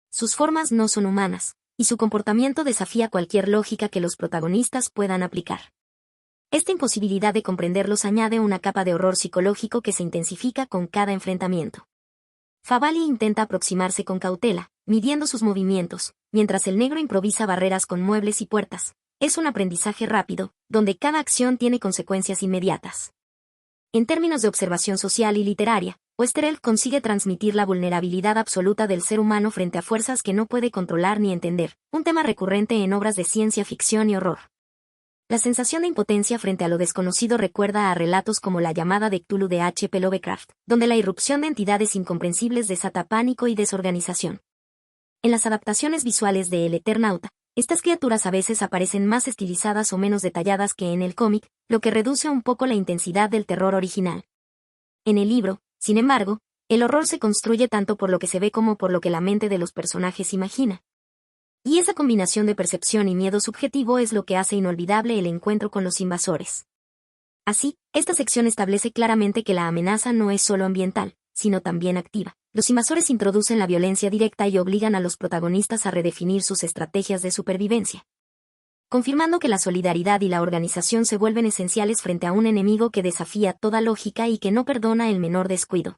Sus formas no son humanas, y su comportamiento desafía cualquier lógica que los protagonistas puedan aplicar. Esta imposibilidad de comprenderlos añade una capa de horror psicológico que se intensifica con cada enfrentamiento. Favalli intenta aproximarse con cautela, midiendo sus movimientos, mientras el negro improvisa barreras con muebles y puertas. Es un aprendizaje rápido, donde cada acción tiene consecuencias inmediatas. En términos de observación social y literaria, Oesterheld consigue transmitir la vulnerabilidad absoluta del ser humano frente a fuerzas que no puede controlar ni entender, un tema recurrente en obras de ciencia ficción y horror. La sensación de impotencia frente a lo desconocido recuerda a relatos como La llamada de Cthulhu de H. P. Lovecraft, donde la irrupción de entidades incomprensibles desata pánico y desorganización. En las adaptaciones visuales de El Eternauta, estas criaturas a veces aparecen más estilizadas o menos detalladas que en el cómic, lo que reduce un poco la intensidad del terror original. En el libro, sin embargo, el horror se construye tanto por lo que se ve como por lo que la mente de los personajes imagina. Y esa combinación de percepción y miedo subjetivo es lo que hace inolvidable el encuentro con los invasores. Así, esta sección establece claramente que la amenaza no es solo ambiental, sino también activa. Los invasores introducen la violencia directa y obligan a los protagonistas a redefinir sus estrategias de supervivencia, confirmando que la solidaridad y la organización se vuelven esenciales frente a un enemigo que desafía toda lógica y que no perdona el menor descuido.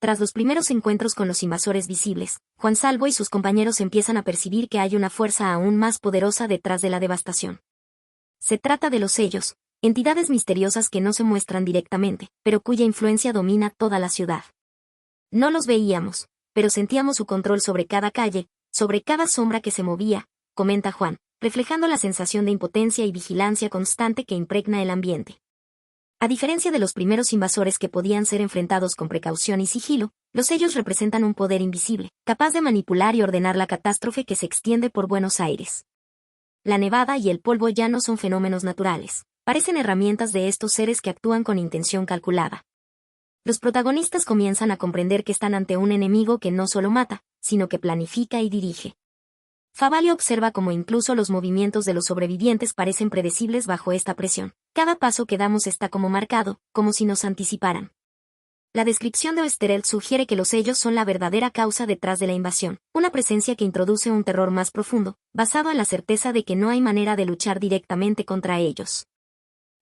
Tras los primeros encuentros con los invasores visibles, Juan Salvo y sus compañeros empiezan a percibir que hay una fuerza aún más poderosa detrás de la devastación. Se trata de los sellos, entidades misteriosas que no se muestran directamente, pero cuya influencia domina toda la ciudad. No los veíamos, pero sentíamos su control sobre cada calle, sobre cada sombra que se movía, comenta Juan, reflejando la sensación de impotencia y vigilancia constante que impregna el ambiente. A diferencia de los primeros invasores que podían ser enfrentados con precaución y sigilo, los sellos representan un poder invisible, capaz de manipular y ordenar la catástrofe que se extiende por Buenos Aires. La nevada y el polvo ya no son fenómenos naturales, parecen herramientas de estos seres que actúan con intención calculada. Los protagonistas comienzan a comprender que están ante un enemigo que no solo mata, sino que planifica y dirige. Favalli observa cómo incluso los movimientos de los sobrevivientes parecen predecibles bajo esta presión. Cada paso que damos está como marcado, como si nos anticiparan. La descripción de Oesterheld sugiere que los sellos son la verdadera causa detrás de la invasión, una presencia que introduce un terror más profundo, basado en la certeza de que no hay manera de luchar directamente contra ellos.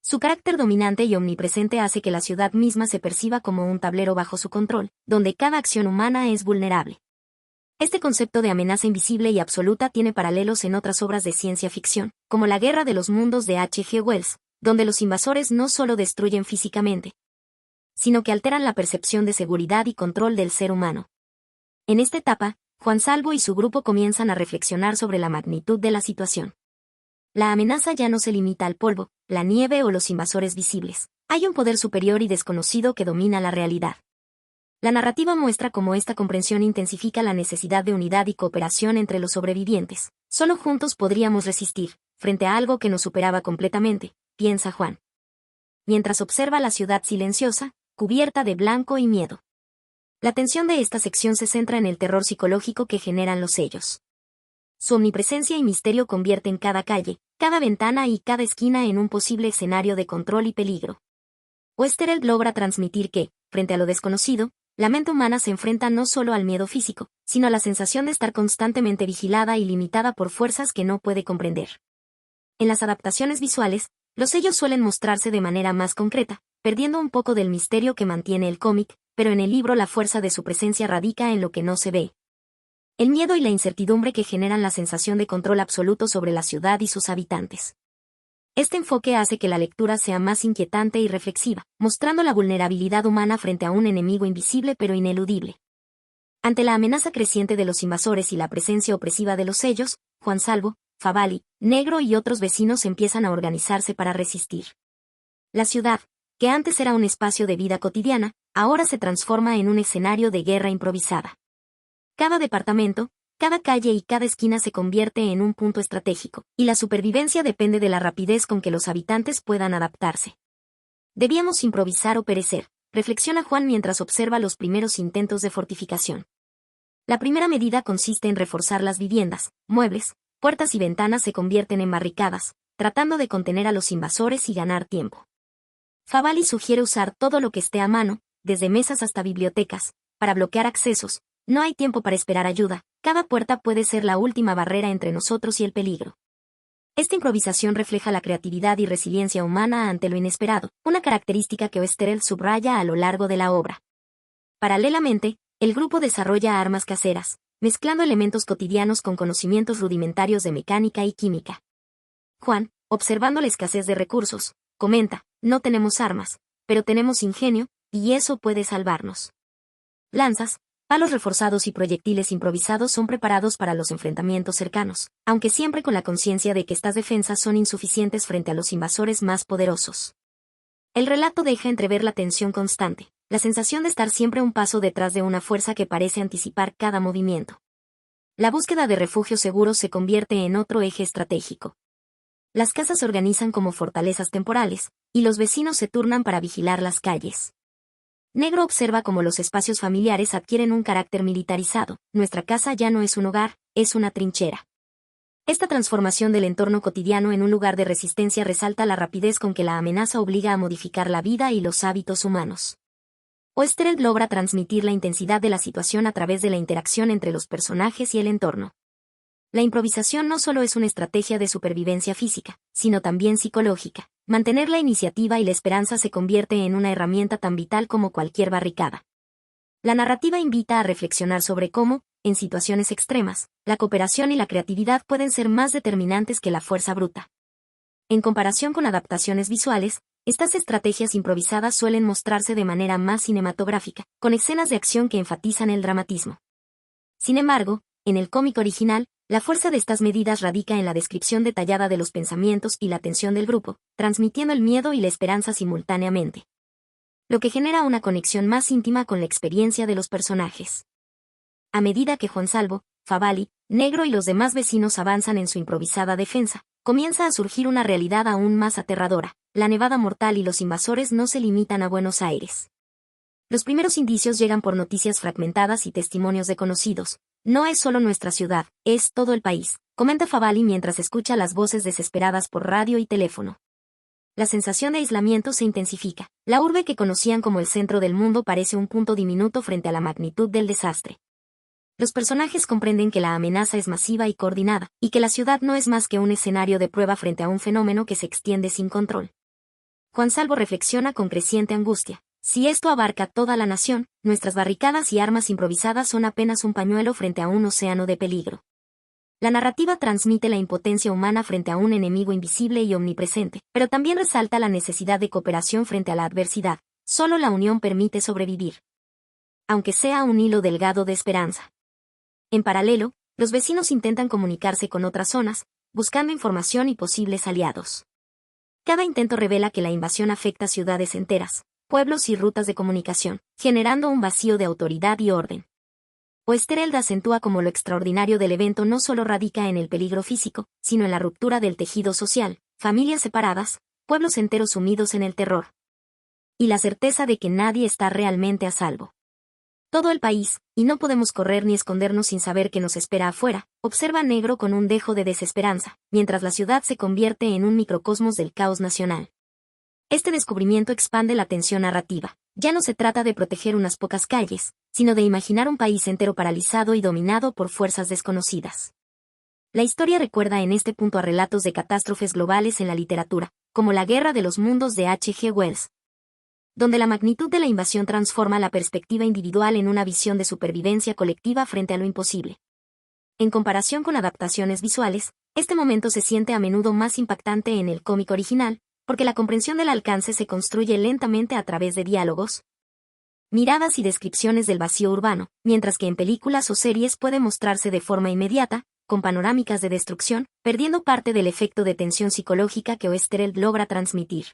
Su carácter dominante y omnipresente hace que la ciudad misma se perciba como un tablero bajo su control, donde cada acción humana es vulnerable. Este concepto de amenaza invisible y absoluta tiene paralelos en otras obras de ciencia ficción, como La Guerra de los Mundos de H. G. Wells, donde los invasores no solo destruyen físicamente, sino que alteran la percepción de seguridad y control del ser humano. En esta etapa, Juan Salvo y su grupo comienzan a reflexionar sobre la magnitud de la situación. La amenaza ya no se limita al polvo, la nieve o los invasores visibles. Hay un poder superior y desconocido que domina la realidad. La narrativa muestra cómo esta comprensión intensifica la necesidad de unidad y cooperación entre los sobrevivientes. Solo juntos podríamos resistir, frente a algo que nos superaba completamente, piensa Juan. Mientras observa la ciudad silenciosa, cubierta de blanco y miedo. La atención de esta sección se centra en el terror psicológico que generan los sellos. Su omnipresencia y misterio convierten cada calle, cada ventana y cada esquina en un posible escenario de control y peligro. Oesterheld logra transmitir que, frente a lo desconocido, la mente humana se enfrenta no solo al miedo físico, sino a la sensación de estar constantemente vigilada y limitada por fuerzas que no puede comprender. En las adaptaciones visuales, los sellos suelen mostrarse de manera más concreta, perdiendo un poco del misterio que mantiene el cómic, pero en el libro la fuerza de su presencia radica en lo que no se ve. El miedo y la incertidumbre que generan la sensación de control absoluto sobre la ciudad y sus habitantes. Este enfoque hace que la lectura sea más inquietante y reflexiva, mostrando la vulnerabilidad humana frente a un enemigo invisible pero ineludible. Ante la amenaza creciente de los invasores y la presencia opresiva de los sellos, Juan Salvo, Favalli, Negro y otros vecinos empiezan a organizarse para resistir. La ciudad, que antes era un espacio de vida cotidiana, ahora se transforma en un escenario de guerra improvisada. Cada departamento, cada calle y cada esquina se convierte en un punto estratégico, y la supervivencia depende de la rapidez con que los habitantes puedan adaptarse. Debíamos improvisar o perecer, reflexiona Juan mientras observa los primeros intentos de fortificación. La primera medida consiste en reforzar las viviendas, muebles, puertas y ventanas se convierten en barricadas, tratando de contener a los invasores y ganar tiempo. Favalli sugiere usar todo lo que esté a mano, desde mesas hasta bibliotecas, para bloquear accesos. No hay tiempo para esperar ayuda, cada puerta puede ser la última barrera entre nosotros y el peligro. Esta improvisación refleja la creatividad y resiliencia humana ante lo inesperado, una característica que Oesterheld subraya a lo largo de la obra. Paralelamente, el grupo desarrolla armas caseras, mezclando elementos cotidianos con conocimientos rudimentarios de mecánica y química. Juan, observando la escasez de recursos, comenta, no tenemos armas, pero tenemos ingenio, y eso puede salvarnos. Lanzas, palos reforzados y proyectiles improvisados son preparados para los enfrentamientos cercanos, aunque siempre con la conciencia de que estas defensas son insuficientes frente a los invasores más poderosos. El relato deja entrever la tensión constante, la sensación de estar siempre un paso detrás de una fuerza que parece anticipar cada movimiento. La búsqueda de refugios seguros se convierte en otro eje estratégico. Las casas se organizan como fortalezas temporales, y los vecinos se turnan para vigilar las calles. Negro observa cómo los espacios familiares adquieren un carácter militarizado. Nuestra casa ya no es un hogar, es una trinchera. Esta transformación del entorno cotidiano en un lugar de resistencia resalta la rapidez con que la amenaza obliga a modificar la vida y los hábitos humanos. Oesterheld logra transmitir la intensidad de la situación a través de la interacción entre los personajes y el entorno. La improvisación no solo es una estrategia de supervivencia física, sino también psicológica. Mantener la iniciativa y la esperanza se convierte en una herramienta tan vital como cualquier barricada. La narrativa invita a reflexionar sobre cómo, en situaciones extremas, la cooperación y la creatividad pueden ser más determinantes que la fuerza bruta. En comparación con adaptaciones visuales, estas estrategias improvisadas suelen mostrarse de manera más cinematográfica, con escenas de acción que enfatizan el dramatismo. Sin embargo, en el cómic original, la fuerza de estas medidas radica en la descripción detallada de los pensamientos y la tensión del grupo, transmitiendo el miedo y la esperanza simultáneamente, lo que genera una conexión más íntima con la experiencia de los personajes. A medida que Juan Salvo, Favali, Negro y los demás vecinos avanzan en su improvisada defensa, comienza a surgir una realidad aún más aterradora. La nevada mortal y los invasores no se limitan a Buenos Aires. Los primeros indicios llegan por noticias fragmentadas y testimonios de conocidos. No es solo nuestra ciudad, es todo el país, comenta Favali mientras escucha las voces desesperadas por radio y teléfono. La sensación de aislamiento se intensifica. La urbe que conocían como el centro del mundo parece un punto diminuto frente a la magnitud del desastre. Los personajes comprenden que la amenaza es masiva y coordinada, y que la ciudad no es más que un escenario de prueba frente a un fenómeno que se extiende sin control. Juan Salvo reflexiona con creciente angustia. Si esto abarca toda la nación, nuestras barricadas y armas improvisadas son apenas un pañuelo frente a un océano de peligro. La narrativa transmite la impotencia humana frente a un enemigo invisible y omnipresente, pero también resalta la necesidad de cooperación frente a la adversidad. Solo la unión permite sobrevivir, aunque sea un hilo delgado de esperanza. En paralelo, los vecinos intentan comunicarse con otras zonas, buscando información y posibles aliados. Cada intento revela que la invasión afecta ciudades enteras, pueblos y rutas de comunicación, generando un vacío de autoridad y orden. Oesterheld acentúa como lo extraordinario del evento no solo radica en el peligro físico, sino en la ruptura del tejido social, familias separadas, pueblos enteros sumidos en el terror. Y la certeza de que nadie está realmente a salvo. Todo el país, y no podemos correr ni escondernos sin saber qué nos espera afuera, observa Negro con un dejo de desesperanza, mientras la ciudad se convierte en un microcosmos del caos nacional. Este descubrimiento expande la tensión narrativa. Ya no se trata de proteger unas pocas calles, sino de imaginar un país entero paralizado y dominado por fuerzas desconocidas. La historia recuerda en este punto a relatos de catástrofes globales en la literatura, como La Guerra de los Mundos de H. G. Wells, donde la magnitud de la invasión transforma la perspectiva individual en una visión de supervivencia colectiva frente a lo imposible. En comparación con adaptaciones visuales, este momento se siente a menudo más impactante en el cómic original, porque la comprensión del alcance se construye lentamente a través de diálogos, miradas y descripciones del vacío urbano, mientras que en películas o series puede mostrarse de forma inmediata, con panorámicas de destrucción, perdiendo parte del efecto de tensión psicológica que Oesterheld logra transmitir.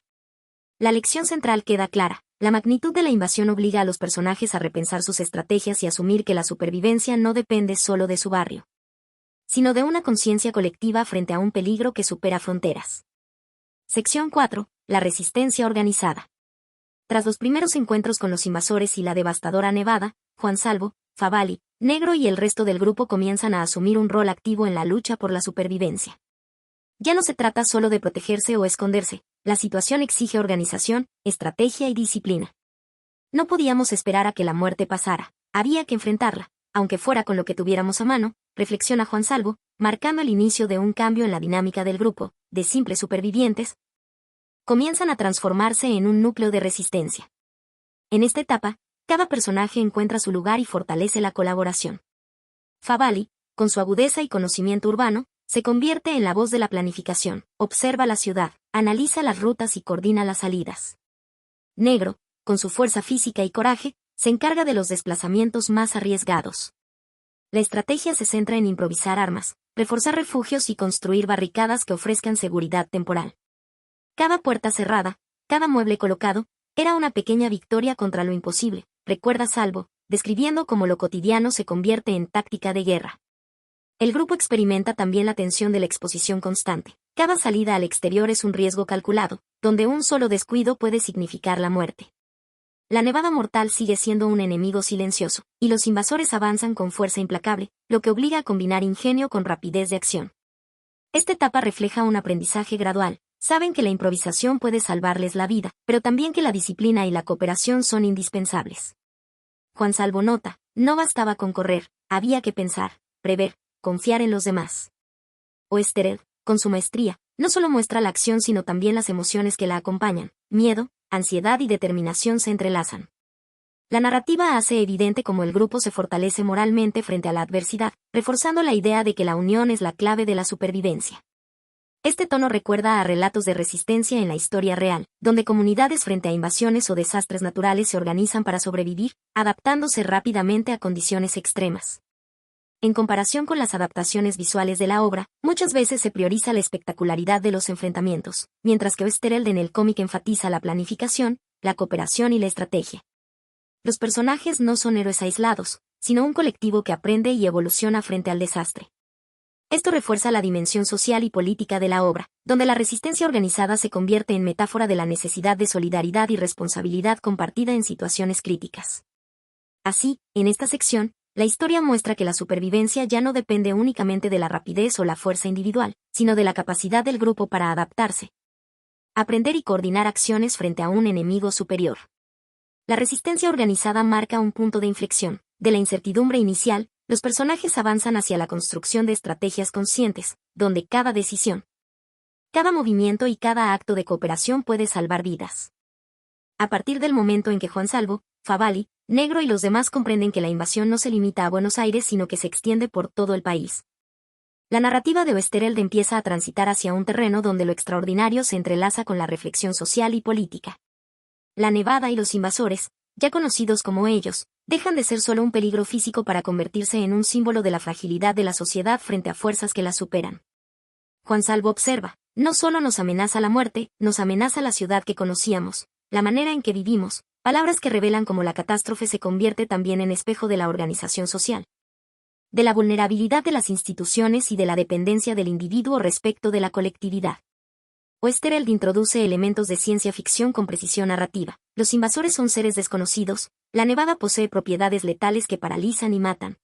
La lección central queda clara. La magnitud de la invasión obliga a los personajes a repensar sus estrategias y asumir que la supervivencia no depende solo de su barrio, sino de una conciencia colectiva frente a un peligro que supera fronteras. Sección 4. La resistencia organizada. Tras los primeros encuentros con los invasores y la devastadora nevada, Juan Salvo, Favali, Negro y el resto del grupo comienzan a asumir un rol activo en la lucha por la supervivencia. Ya no se trata solo de protegerse o esconderse. La situación exige organización, estrategia y disciplina. No podíamos esperar a que la muerte pasara, había que enfrentarla, aunque fuera con lo que tuviéramos a mano, reflexiona Juan Salvo, marcando el inicio de un cambio en la dinámica del grupo, de simples supervivientes, comienzan a transformarse en un núcleo de resistencia. En esta etapa, cada personaje encuentra su lugar y fortalece la colaboración. Favali, con su agudeza y conocimiento urbano, se convierte en la voz de la planificación, observa la ciudad, analiza las rutas y coordina las salidas. Negro, con su fuerza física y coraje, se encarga de los desplazamientos más arriesgados. La estrategia se centra en improvisar armas, reforzar refugios y construir barricadas que ofrezcan seguridad temporal. Cada puerta cerrada, cada mueble colocado, era una pequeña victoria contra lo imposible, recuerda Salvo, describiendo cómo lo cotidiano se convierte en táctica de guerra. El grupo experimenta también la tensión de la exposición constante. Cada salida al exterior es un riesgo calculado, donde un solo descuido puede significar la muerte. La nevada mortal sigue siendo un enemigo silencioso, y los invasores avanzan con fuerza implacable, lo que obliga a combinar ingenio con rapidez de acción. Esta etapa refleja un aprendizaje gradual. Saben que la improvisación puede salvarles la vida, pero también que la disciplina y la cooperación son indispensables. Juan Salvo nota, no bastaba con correr, había que pensar, prever, confiar en los demás. Oesterheld, con su maestría, no solo muestra la acción sino también las emociones que la acompañan, miedo, ansiedad y determinación se entrelazan. La narrativa hace evidente cómo el grupo se fortalece moralmente frente a la adversidad, reforzando la idea de que la unión es la clave de la supervivencia. Este tono recuerda a relatos de resistencia en la historia real, donde comunidades frente a invasiones o desastres naturales se organizan para sobrevivir, adaptándose rápidamente a condiciones extremas. En comparación con las adaptaciones visuales de la obra, muchas veces se prioriza la espectacularidad de los enfrentamientos, mientras que Oesterheld en el cómic enfatiza la planificación, la cooperación y la estrategia. Los personajes no son héroes aislados, sino un colectivo que aprende y evoluciona frente al desastre. Esto refuerza la dimensión social y política de la obra, donde la resistencia organizada se convierte en metáfora de la necesidad de solidaridad y responsabilidad compartida en situaciones críticas. Así, en esta sección, la historia muestra que la supervivencia ya no depende únicamente de la rapidez o la fuerza individual, sino de la capacidad del grupo para adaptarse, aprender y coordinar acciones frente a un enemigo superior. La resistencia organizada marca un punto de inflexión. De la incertidumbre inicial, los personajes avanzan hacia la construcción de estrategias conscientes, donde cada decisión, cada movimiento y cada acto de cooperación puede salvar vidas. A partir del momento en que Juan Salvo, Favalli, Negro y los demás comprenden que la invasión no se limita a Buenos Aires sino que se extiende por todo el país, la narrativa de Oesterheld empieza a transitar hacia un terreno donde lo extraordinario se entrelaza con la reflexión social y política. La nevada y los invasores, ya conocidos como ellos, dejan de ser solo un peligro físico para convertirse en un símbolo de la fragilidad de la sociedad frente a fuerzas que la superan. Juan Salvo observa, no solo nos amenaza la muerte, nos amenaza la ciudad que conocíamos, la manera en que vivimos, palabras que revelan cómo la catástrofe se convierte también en espejo de la organización social, de la vulnerabilidad de las instituciones y de la dependencia del individuo respecto de la colectividad. Oesterheld introduce elementos de ciencia ficción con precisión narrativa. Los invasores son seres desconocidos, la nevada posee propiedades letales que paralizan y matan.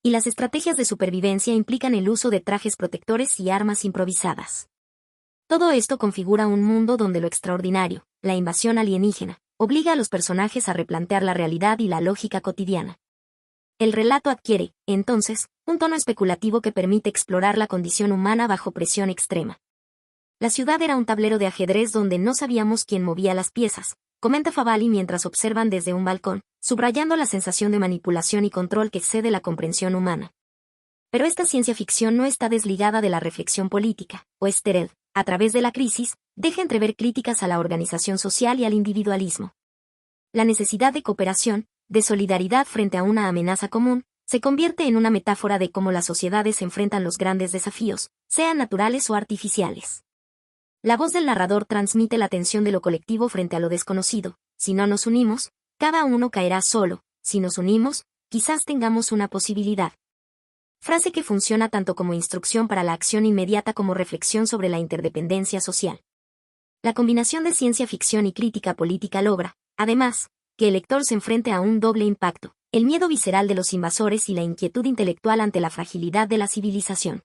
Y las estrategias de supervivencia implican el uso de trajes protectores y armas improvisadas. Todo esto configura un mundo donde lo extraordinario, la invasión alienígena, obliga a los personajes a replantear la realidad y la lógica cotidiana. El relato adquiere, entonces, un tono especulativo que permite explorar la condición humana bajo presión extrema. La ciudad era un tablero de ajedrez donde no sabíamos quién movía las piezas, comenta Favalli mientras observan desde un balcón, subrayando la sensación de manipulación y control que excede la comprensión humana. Pero esta ciencia ficción no está desligada de la reflexión política. Oesterheld, a través de la crisis, deja entrever críticas a la organización social y al individualismo. La necesidad de cooperación, de solidaridad frente a una amenaza común, se convierte en una metáfora de cómo las sociedades enfrentan los grandes desafíos, sean naturales o artificiales. La voz del narrador transmite la tensión de lo colectivo frente a lo desconocido. Si no nos unimos, cada uno caerá solo. Si nos unimos, quizás tengamos una posibilidad. Frase que funciona tanto como instrucción para la acción inmediata como reflexión sobre la interdependencia social. La combinación de ciencia ficción y crítica política logra, además, que el lector se enfrente a un doble impacto: el miedo visceral de los invasores y la inquietud intelectual ante la fragilidad de la civilización.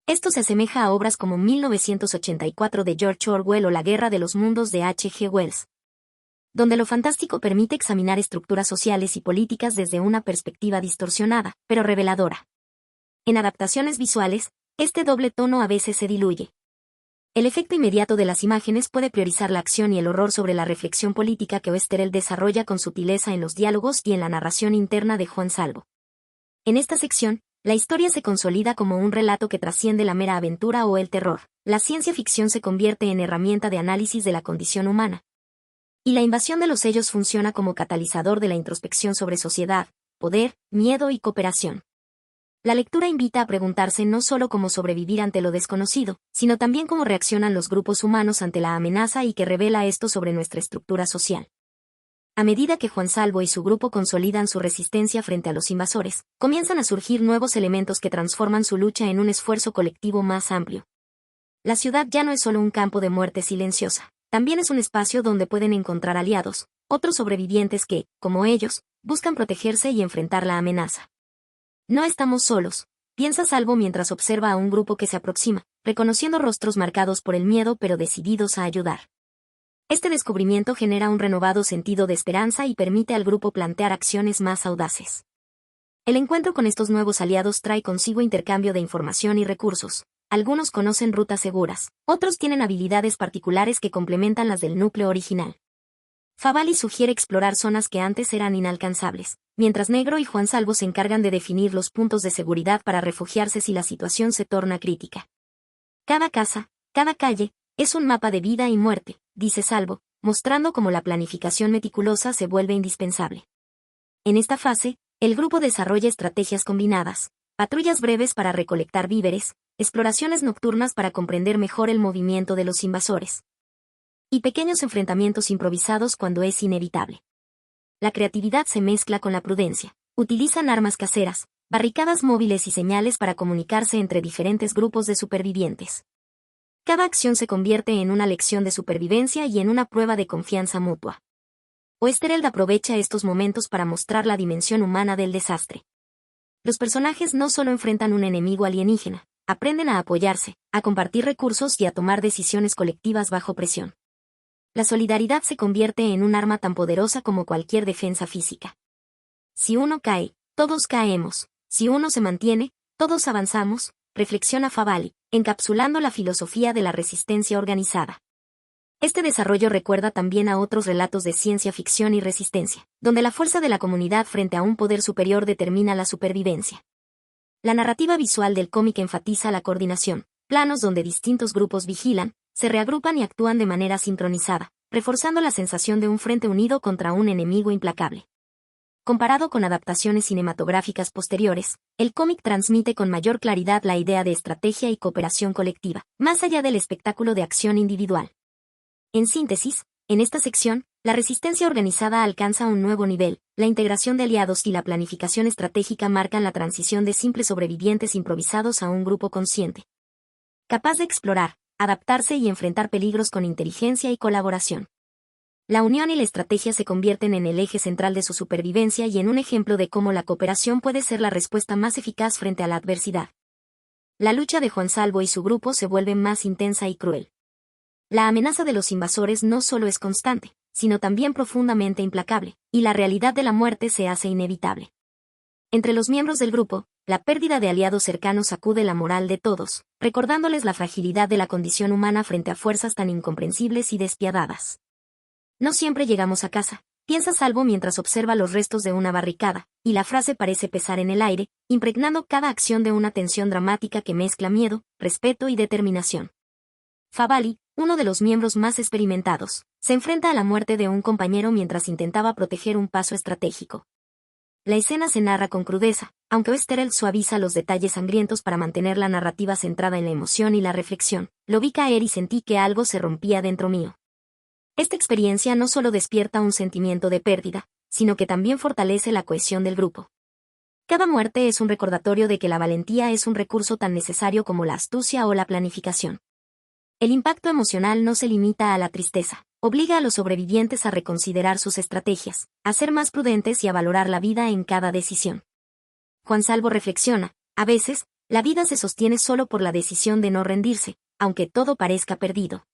Esto se asemeja a obras como 1984 de George Orwell o La Guerra de los Mundos de H. G. Wells, donde lo fantástico permite examinar estructuras sociales y políticas desde una perspectiva distorsionada, pero reveladora. En adaptaciones visuales, este doble tono a veces se diluye. El efecto inmediato de las imágenes puede priorizar la acción y el horror sobre la reflexión política que Oesterheld desarrolla con sutileza en los diálogos y en la narración interna de Juan Salvo. En esta sección, la historia se consolida como un relato que trasciende la mera aventura o el terror. La ciencia ficción se convierte en herramienta de análisis de la condición humana. Y la invasión de los sellos funciona como catalizador de la introspección sobre sociedad, poder, miedo y cooperación. La lectura invita a preguntarse no solo cómo sobrevivir ante lo desconocido, sino también cómo reaccionan los grupos humanos ante la amenaza y qué revela esto sobre nuestra estructura social. A medida que Juan Salvo y su grupo consolidan su resistencia frente a los invasores, comienzan a surgir nuevos elementos que transforman su lucha en un esfuerzo colectivo más amplio. La ciudad ya no es solo un campo de muerte silenciosa, también es un espacio donde pueden encontrar aliados, otros sobrevivientes que, como ellos, buscan protegerse y enfrentar la amenaza. No estamos solos, piensa Salvo mientras observa a un grupo que se aproxima, reconociendo rostros marcados por el miedo pero decididos a ayudar. Este descubrimiento genera un renovado sentido de esperanza y permite al grupo plantear acciones más audaces. El encuentro con estos nuevos aliados trae consigo intercambio de información y recursos. Algunos conocen rutas seguras, otros tienen habilidades particulares que complementan las del núcleo original. Favalli sugiere explorar zonas que antes eran inalcanzables, mientras Negro y Juan Salvo se encargan de definir los puntos de seguridad para refugiarse si la situación se torna crítica. Cada casa, cada calle, es un mapa de vida y muerte, dice Salvo, mostrando cómo la planificación meticulosa se vuelve indispensable. En esta fase, el grupo desarrolla estrategias combinadas, patrullas breves para recolectar víveres, exploraciones nocturnas para comprender mejor el movimiento de los invasores, y pequeños enfrentamientos improvisados cuando es inevitable. La creatividad se mezcla con la prudencia. Utilizan armas caseras, barricadas móviles y señales para comunicarse entre diferentes grupos de supervivientes. Cada acción se convierte en una lección de supervivencia y en una prueba de confianza mutua. Oesterheld aprovecha estos momentos para mostrar la dimensión humana del desastre. Los personajes no solo enfrentan un enemigo alienígena, aprenden a apoyarse, a compartir recursos y a tomar decisiones colectivas bajo presión. La solidaridad se convierte en un arma tan poderosa como cualquier defensa física. Si uno cae, todos caemos. Si uno se mantiene, todos avanzamos, reflexiona Favalli, encapsulando la filosofía de la resistencia organizada. Este desarrollo recuerda también a otros relatos de ciencia ficción y resistencia, donde la fuerza de la comunidad frente a un poder superior determina la supervivencia. La narrativa visual del cómic enfatiza la coordinación, planos donde distintos grupos vigilan, se reagrupan y actúan de manera sincronizada, reforzando la sensación de un frente unido contra un enemigo implacable. Comparado con adaptaciones cinematográficas posteriores, el cómic transmite con mayor claridad la idea de estrategia y cooperación colectiva, más allá del espectáculo de acción individual. En síntesis, en esta sección, la resistencia organizada alcanza un nuevo nivel, la integración de aliados y la planificación estratégica marcan la transición de simples sobrevivientes improvisados a un grupo consciente, capaz de explorar, adaptarse y enfrentar peligros con inteligencia y colaboración. La unión y la estrategia se convierten en el eje central de su supervivencia y en un ejemplo de cómo la cooperación puede ser la respuesta más eficaz frente a la adversidad. La lucha de Juan Salvo y su grupo se vuelve más intensa y cruel. La amenaza de los invasores no solo es constante, sino también profundamente implacable, y la realidad de la muerte se hace inevitable. Entre los miembros del grupo, la pérdida de aliados cercanos sacude la moral de todos, recordándoles la fragilidad de la condición humana frente a fuerzas tan incomprensibles y despiadadas. No siempre llegamos a casa, piensa Salvo mientras observa los restos de una barricada, y la frase parece pesar en el aire, impregnando cada acción de una tensión dramática que mezcla miedo, respeto y determinación. Favalli, uno de los miembros más experimentados, se enfrenta a la muerte de un compañero mientras intentaba proteger un paso estratégico. La escena se narra con crudeza, aunque Oesterheld suaviza los detalles sangrientos para mantener la narrativa centrada en la emoción y la reflexión. Lo vi caer y sentí que algo se rompía dentro mío. Esta experiencia no solo despierta un sentimiento de pérdida, sino que también fortalece la cohesión del grupo. Cada muerte es un recordatorio de que la valentía es un recurso tan necesario como la astucia o la planificación. El impacto emocional no se limita a la tristeza, obliga a los sobrevivientes a reconsiderar sus estrategias, a ser más prudentes y a valorar la vida en cada decisión. Juan Salvo reflexiona, a veces, la vida se sostiene solo por la decisión de no rendirse, aunque todo parezca perdido.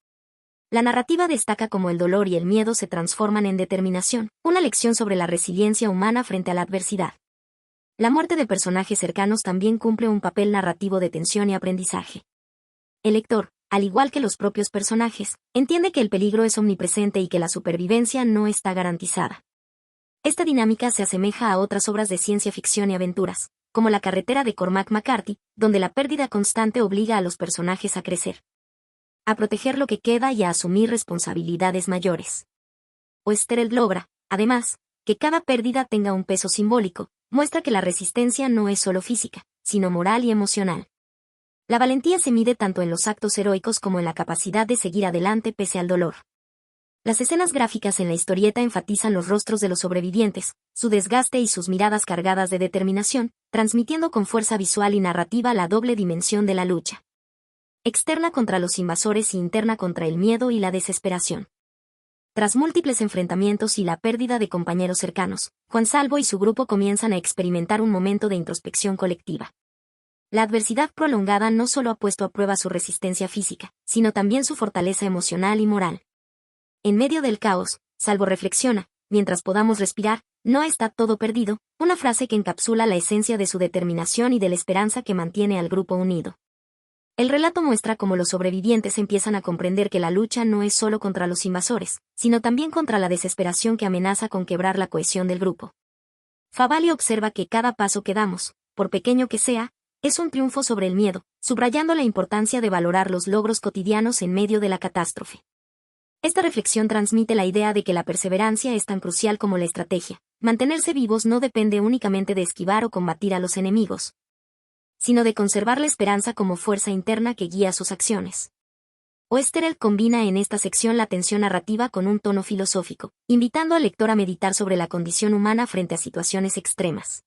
La narrativa destaca cómo el dolor y el miedo se transforman en determinación, una lección sobre la resiliencia humana frente a la adversidad. La muerte de personajes cercanos también cumple un papel narrativo de tensión y aprendizaje. El lector, al igual que los propios personajes, entiende que el peligro es omnipresente y que la supervivencia no está garantizada. Esta dinámica se asemeja a otras obras de ciencia ficción y aventuras, como La carretera de Cormac McCarthy, donde la pérdida constante obliga a los personajes a crecer, a proteger lo que queda y a asumir responsabilidades mayores. Oesterheld logra, además, que cada pérdida tenga un peso simbólico, muestra que la resistencia no es solo física, sino moral y emocional. La valentía se mide tanto en los actos heroicos como en la capacidad de seguir adelante pese al dolor. Las escenas gráficas en la historieta enfatizan los rostros de los sobrevivientes, su desgaste y sus miradas cargadas de determinación, transmitiendo con fuerza visual y narrativa la doble dimensión de la lucha. Externa contra los invasores y interna contra el miedo y la desesperación. Tras múltiples enfrentamientos y la pérdida de compañeros cercanos, Juan Salvo y su grupo comienzan a experimentar un momento de introspección colectiva. La adversidad prolongada no solo ha puesto a prueba su resistencia física, sino también su fortaleza emocional y moral. En medio del caos, Salvo reflexiona, mientras podamos respirar, no está todo perdido, una frase que encapsula la esencia de su determinación y de la esperanza que mantiene al grupo unido. El relato muestra cómo los sobrevivientes empiezan a comprender que la lucha no es solo contra los invasores, sino también contra la desesperación que amenaza con quebrar la cohesión del grupo. Favalli observa que cada paso que damos, por pequeño que sea, es un triunfo sobre el miedo, subrayando la importancia de valorar los logros cotidianos en medio de la catástrofe. Esta reflexión transmite la idea de que la perseverancia es tan crucial como la estrategia. Mantenerse vivos no depende únicamente de esquivar o combatir a los enemigos, sino de conservar la esperanza como fuerza interna que guía sus acciones. Oesterheld combina en esta sección la tensión narrativa con un tono filosófico, invitando al lector a meditar sobre la condición humana frente a situaciones extremas.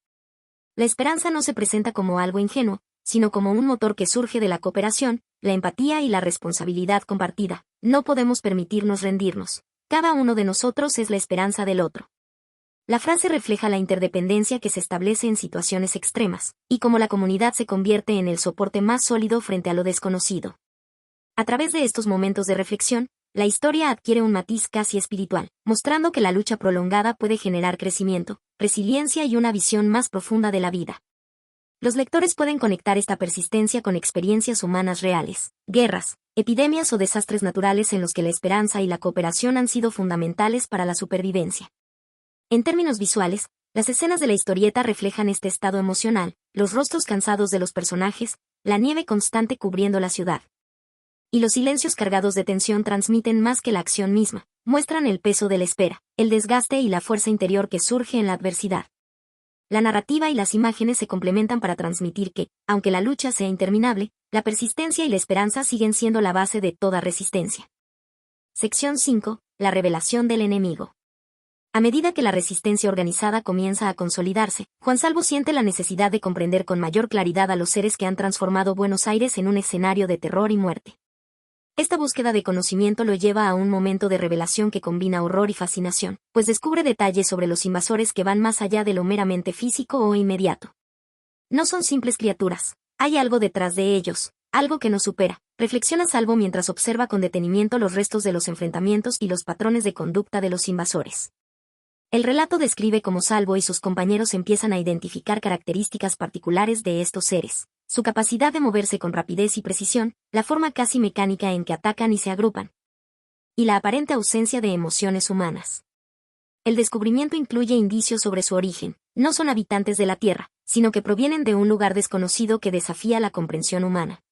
La esperanza no se presenta como algo ingenuo, sino como un motor que surge de la cooperación, la empatía y la responsabilidad compartida. No podemos permitirnos rendirnos. Cada uno de nosotros es la esperanza del otro. La frase refleja la interdependencia que se establece en situaciones extremas, y cómo la comunidad se convierte en el soporte más sólido frente a lo desconocido. A través de estos momentos de reflexión, la historia adquiere un matiz casi espiritual, mostrando que la lucha prolongada puede generar crecimiento, resiliencia y una visión más profunda de la vida. Los lectores pueden conectar esta persistencia con experiencias humanas reales, guerras, epidemias o desastres naturales en los que la esperanza y la cooperación han sido fundamentales para la supervivencia. En términos visuales, las escenas de la historieta reflejan este estado emocional, los rostros cansados de los personajes, la nieve constante cubriendo la ciudad. Y los silencios cargados de tensión transmiten más que la acción misma, muestran el peso de la espera, el desgaste y la fuerza interior que surge en la adversidad. La narrativa y las imágenes se complementan para transmitir que, aunque la lucha sea interminable, la persistencia y la esperanza siguen siendo la base de toda resistencia. Sección 5. La revelación del enemigo. A medida que la resistencia organizada comienza a consolidarse, Juan Salvo siente la necesidad de comprender con mayor claridad a los seres que han transformado Buenos Aires en un escenario de terror y muerte. Esta búsqueda de conocimiento lo lleva a un momento de revelación que combina horror y fascinación, pues descubre detalles sobre los invasores que van más allá de lo meramente físico o inmediato. No son simples criaturas, hay algo detrás de ellos, algo que nos supera, reflexiona Salvo mientras observa con detenimiento los restos de los enfrentamientos y los patrones de conducta de los invasores. El relato describe cómo Salvo y sus compañeros empiezan a identificar características particulares de estos seres. Su capacidad de moverse con rapidez y precisión, la forma casi mecánica en que atacan y se agrupan, y la aparente ausencia de emociones humanas. El descubrimiento incluye indicios sobre su origen, no son habitantes de la Tierra, sino que provienen de un lugar desconocido que desafía la comprensión humana.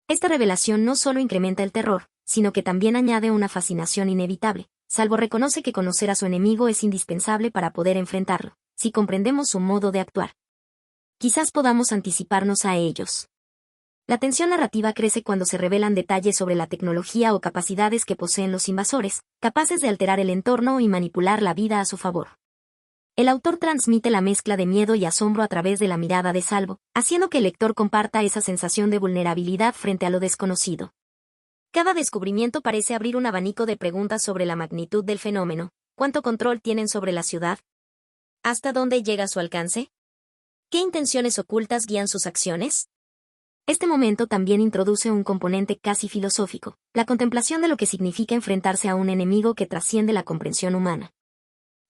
Esta revelación no solo incrementa el terror, sino que también añade una fascinación inevitable. Salvo reconoce que conocer a su enemigo es indispensable para poder enfrentarlo, si comprendemos su modo de actuar. Quizás podamos anticiparnos a ellos. La tensión narrativa crece cuando se revelan detalles sobre la tecnología o capacidades que poseen los invasores, capaces de alterar el entorno y manipular la vida a su favor. El autor transmite la mezcla de miedo y asombro a través de la mirada de Salvo, haciendo que el lector comparta esa sensación de vulnerabilidad frente a lo desconocido. Cada descubrimiento parece abrir un abanico de preguntas sobre la magnitud del fenómeno. ¿Cuánto control tienen sobre la ciudad? ¿Hasta dónde llega su alcance? ¿Qué intenciones ocultas guían sus acciones? Este momento también introduce un componente casi filosófico, la contemplación de lo que significa enfrentarse a un enemigo que trasciende la comprensión humana.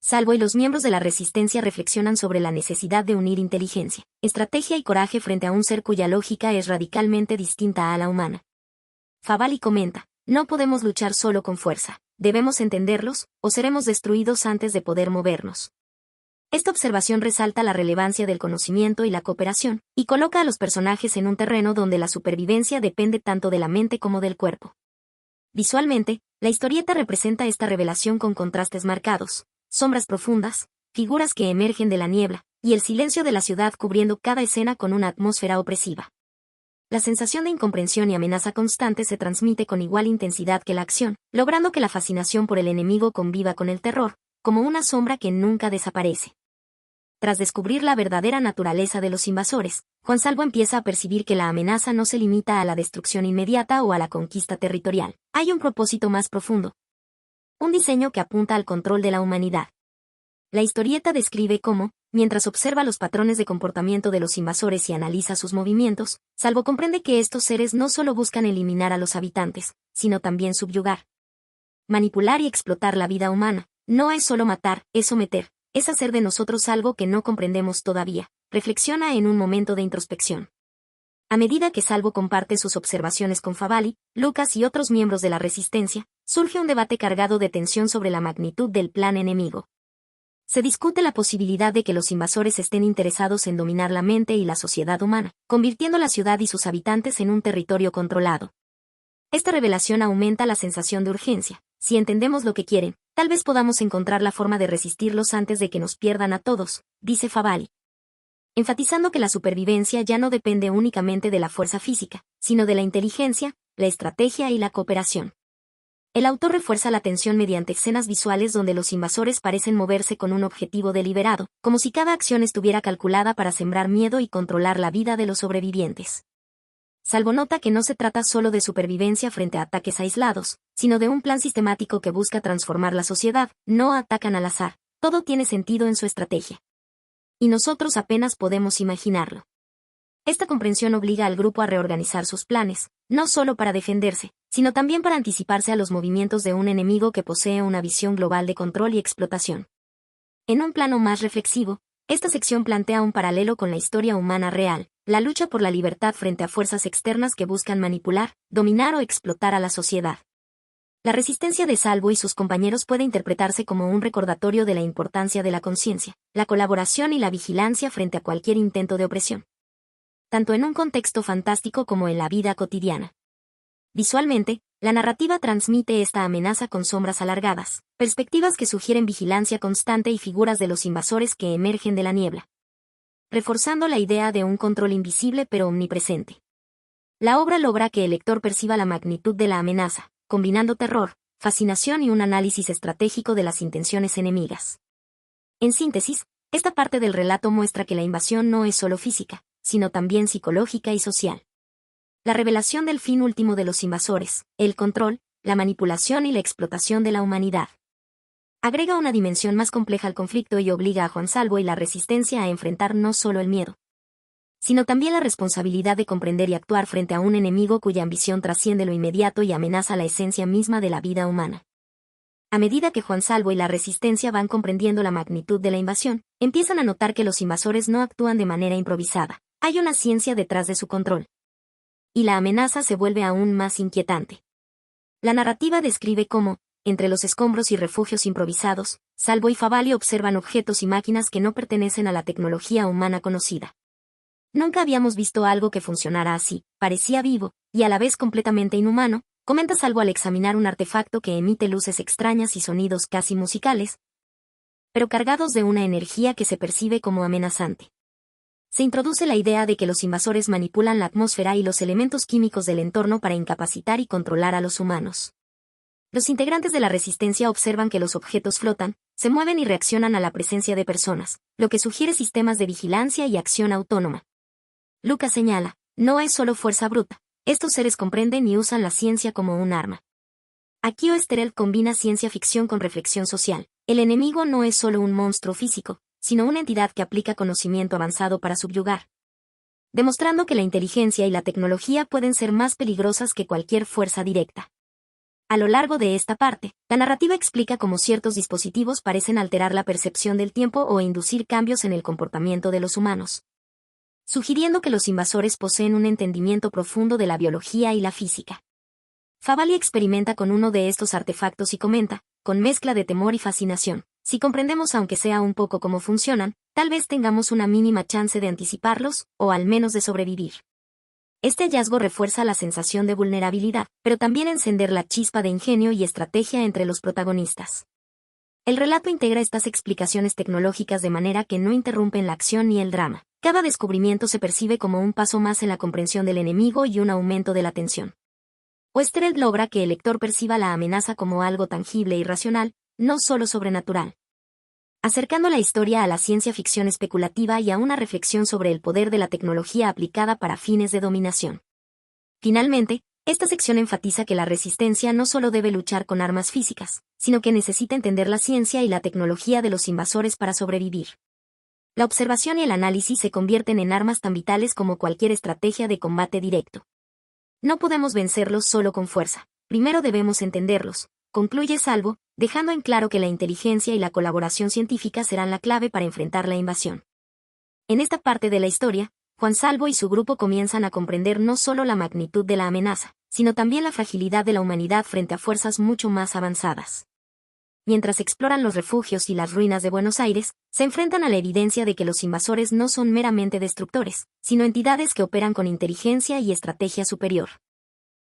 Salvo y los miembros de la resistencia reflexionan sobre la necesidad de unir inteligencia, estrategia y coraje frente a un ser cuya lógica es radicalmente distinta a la humana. Favalli comenta, no podemos luchar solo con fuerza, debemos entenderlos, o seremos destruidos antes de poder movernos. Esta observación resalta la relevancia del conocimiento y la cooperación, y coloca a los personajes en un terreno donde la supervivencia depende tanto de la mente como del cuerpo. Visualmente, la historieta representa esta revelación con contrastes marcados, sombras profundas, figuras que emergen de la niebla, y el silencio de la ciudad cubriendo cada escena con una atmósfera opresiva. La sensación de incomprensión y amenaza constante se transmite con igual intensidad que la acción, logrando que la fascinación por el enemigo conviva con el terror, como una sombra que nunca desaparece. Tras descubrir la verdadera naturaleza de los invasores, Juan Salvo empieza a percibir que la amenaza no se limita a la destrucción inmediata o a la conquista territorial. Hay un propósito más profundo. Un diseño que apunta al control de la humanidad. La historieta describe cómo, mientras observa los patrones de comportamiento de los invasores y analiza sus movimientos, Salvo comprende que estos seres no solo buscan eliminar a los habitantes, sino también subyugar. Manipular y explotar la vida humana, no es solo matar, es someter, es hacer de nosotros algo que no comprendemos todavía, reflexiona en un momento de introspección. A medida que Salvo comparte sus observaciones con Favalli, Lucas y otros miembros de la resistencia, surge un debate cargado de tensión sobre la magnitud del plan enemigo. Se discute la posibilidad de que los invasores estén interesados en dominar la mente y la sociedad humana, convirtiendo la ciudad y sus habitantes en un territorio controlado. Esta revelación aumenta la sensación de urgencia. Si entendemos lo que quieren, tal vez podamos encontrar la forma de resistirlos antes de que nos pierdan a todos, dice Favali. Enfatizando que la supervivencia ya no depende únicamente de la fuerza física, sino de la inteligencia, la estrategia y la cooperación. El autor refuerza la tensión mediante escenas visuales donde los invasores parecen moverse con un objetivo deliberado, como si cada acción estuviera calculada para sembrar miedo y controlar la vida de los sobrevivientes. Salvo nota que no se trata solo de supervivencia frente a ataques aislados, sino de un plan sistemático que busca transformar la sociedad. No atacan al azar, todo tiene sentido en su estrategia. Y nosotros apenas podemos imaginarlo. Esta comprensión obliga al grupo a reorganizar sus planes, no solo para defenderse, sino también para anticiparse a los movimientos de un enemigo que posee una visión global de control y explotación. En un plano más reflexivo, esta sección plantea un paralelo con la historia humana real, la lucha por la libertad frente a fuerzas externas que buscan manipular, dominar o explotar a la sociedad. La resistencia de Salvo y sus compañeros puede interpretarse como un recordatorio de la importancia de la conciencia, la colaboración y la vigilancia frente a cualquier intento de opresión, tanto en un contexto fantástico como en la vida cotidiana. Visualmente, la narrativa transmite esta amenaza con sombras alargadas, perspectivas que sugieren vigilancia constante y figuras de los invasores que emergen de la niebla, reforzando la idea de un control invisible pero omnipresente. La obra logra que el lector perciba la magnitud de la amenaza, combinando terror, fascinación y un análisis estratégico de las intenciones enemigas. En síntesis, esta parte del relato muestra que la invasión no es solo física, sino también psicológica y social. La revelación del fin último de los invasores, el control, la manipulación y la explotación de la humanidad, agrega una dimensión más compleja al conflicto y obliga a Juan Salvo y la resistencia a enfrentar no solo el miedo, sino también la responsabilidad de comprender y actuar frente a un enemigo cuya ambición trasciende lo inmediato y amenaza la esencia misma de la vida humana. A medida que Juan Salvo y la resistencia van comprendiendo la magnitud de la invasión, empiezan a notar que los invasores no actúan de manera improvisada. Hay una ciencia detrás de su control. Y la amenaza se vuelve aún más inquietante. La narrativa describe cómo, entre los escombros y refugios improvisados, Salvo y Favali observan objetos y máquinas que no pertenecen a la tecnología humana conocida. Nunca habíamos visto algo que funcionara así, parecía vivo, y a la vez completamente inhumano, comenta Salvo al examinar un artefacto que emite luces extrañas y sonidos casi musicales, pero cargados de una energía que se percibe como amenazante. Se introduce la idea de que los invasores manipulan la atmósfera y los elementos químicos del entorno para incapacitar y controlar a los humanos. Los integrantes de la resistencia observan que los objetos flotan, se mueven y reaccionan a la presencia de personas, lo que sugiere sistemas de vigilancia y acción autónoma. Lucas señala, no es solo fuerza bruta, estos seres comprenden y usan la ciencia como un arma. Aquí Oesterheld combina ciencia ficción con reflexión social. El enemigo no es solo un monstruo físico, sino una entidad que aplica conocimiento avanzado para subyugar, demostrando que la inteligencia y la tecnología pueden ser más peligrosas que cualquier fuerza directa. A lo largo de esta parte, la narrativa explica cómo ciertos dispositivos parecen alterar la percepción del tiempo o inducir cambios en el comportamiento de los humanos, sugiriendo que los invasores poseen un entendimiento profundo de la biología y la física. Favali experimenta con uno de estos artefactos y comenta, con mezcla de temor y fascinación, si comprendemos aunque sea un poco cómo funcionan, tal vez tengamos una mínima chance de anticiparlos, o al menos de sobrevivir. Este hallazgo refuerza la sensación de vulnerabilidad, pero también encender la chispa de ingenio y estrategia entre los protagonistas. El relato integra estas explicaciones tecnológicas de manera que no interrumpen la acción ni el drama. Cada descubrimiento se percibe como un paso más en la comprensión del enemigo y un aumento de la tensión. Oesterheld logra que el lector perciba la amenaza como algo tangible y racional, no solo sobrenatural, acercando la historia a la ciencia ficción especulativa y a una reflexión sobre el poder de la tecnología aplicada para fines de dominación. Finalmente, esta sección enfatiza que la resistencia no solo debe luchar con armas físicas, sino que necesita entender la ciencia y la tecnología de los invasores para sobrevivir. La observación y el análisis se convierten en armas tan vitales como cualquier estrategia de combate directo. No podemos vencerlos solo con fuerza, primero debemos entenderlos, concluye Salvo, dejando en claro que la inteligencia y la colaboración científica serán la clave para enfrentar la invasión. En esta parte de la historia, Juan Salvo y su grupo comienzan a comprender no solo la magnitud de la amenaza, sino también la fragilidad de la humanidad frente a fuerzas mucho más avanzadas. mientras exploran los refugios y las ruinas de Buenos Aires, se enfrentan a la evidencia de que los invasores no son meramente destructores, sino entidades que operan con inteligencia y estrategia superior.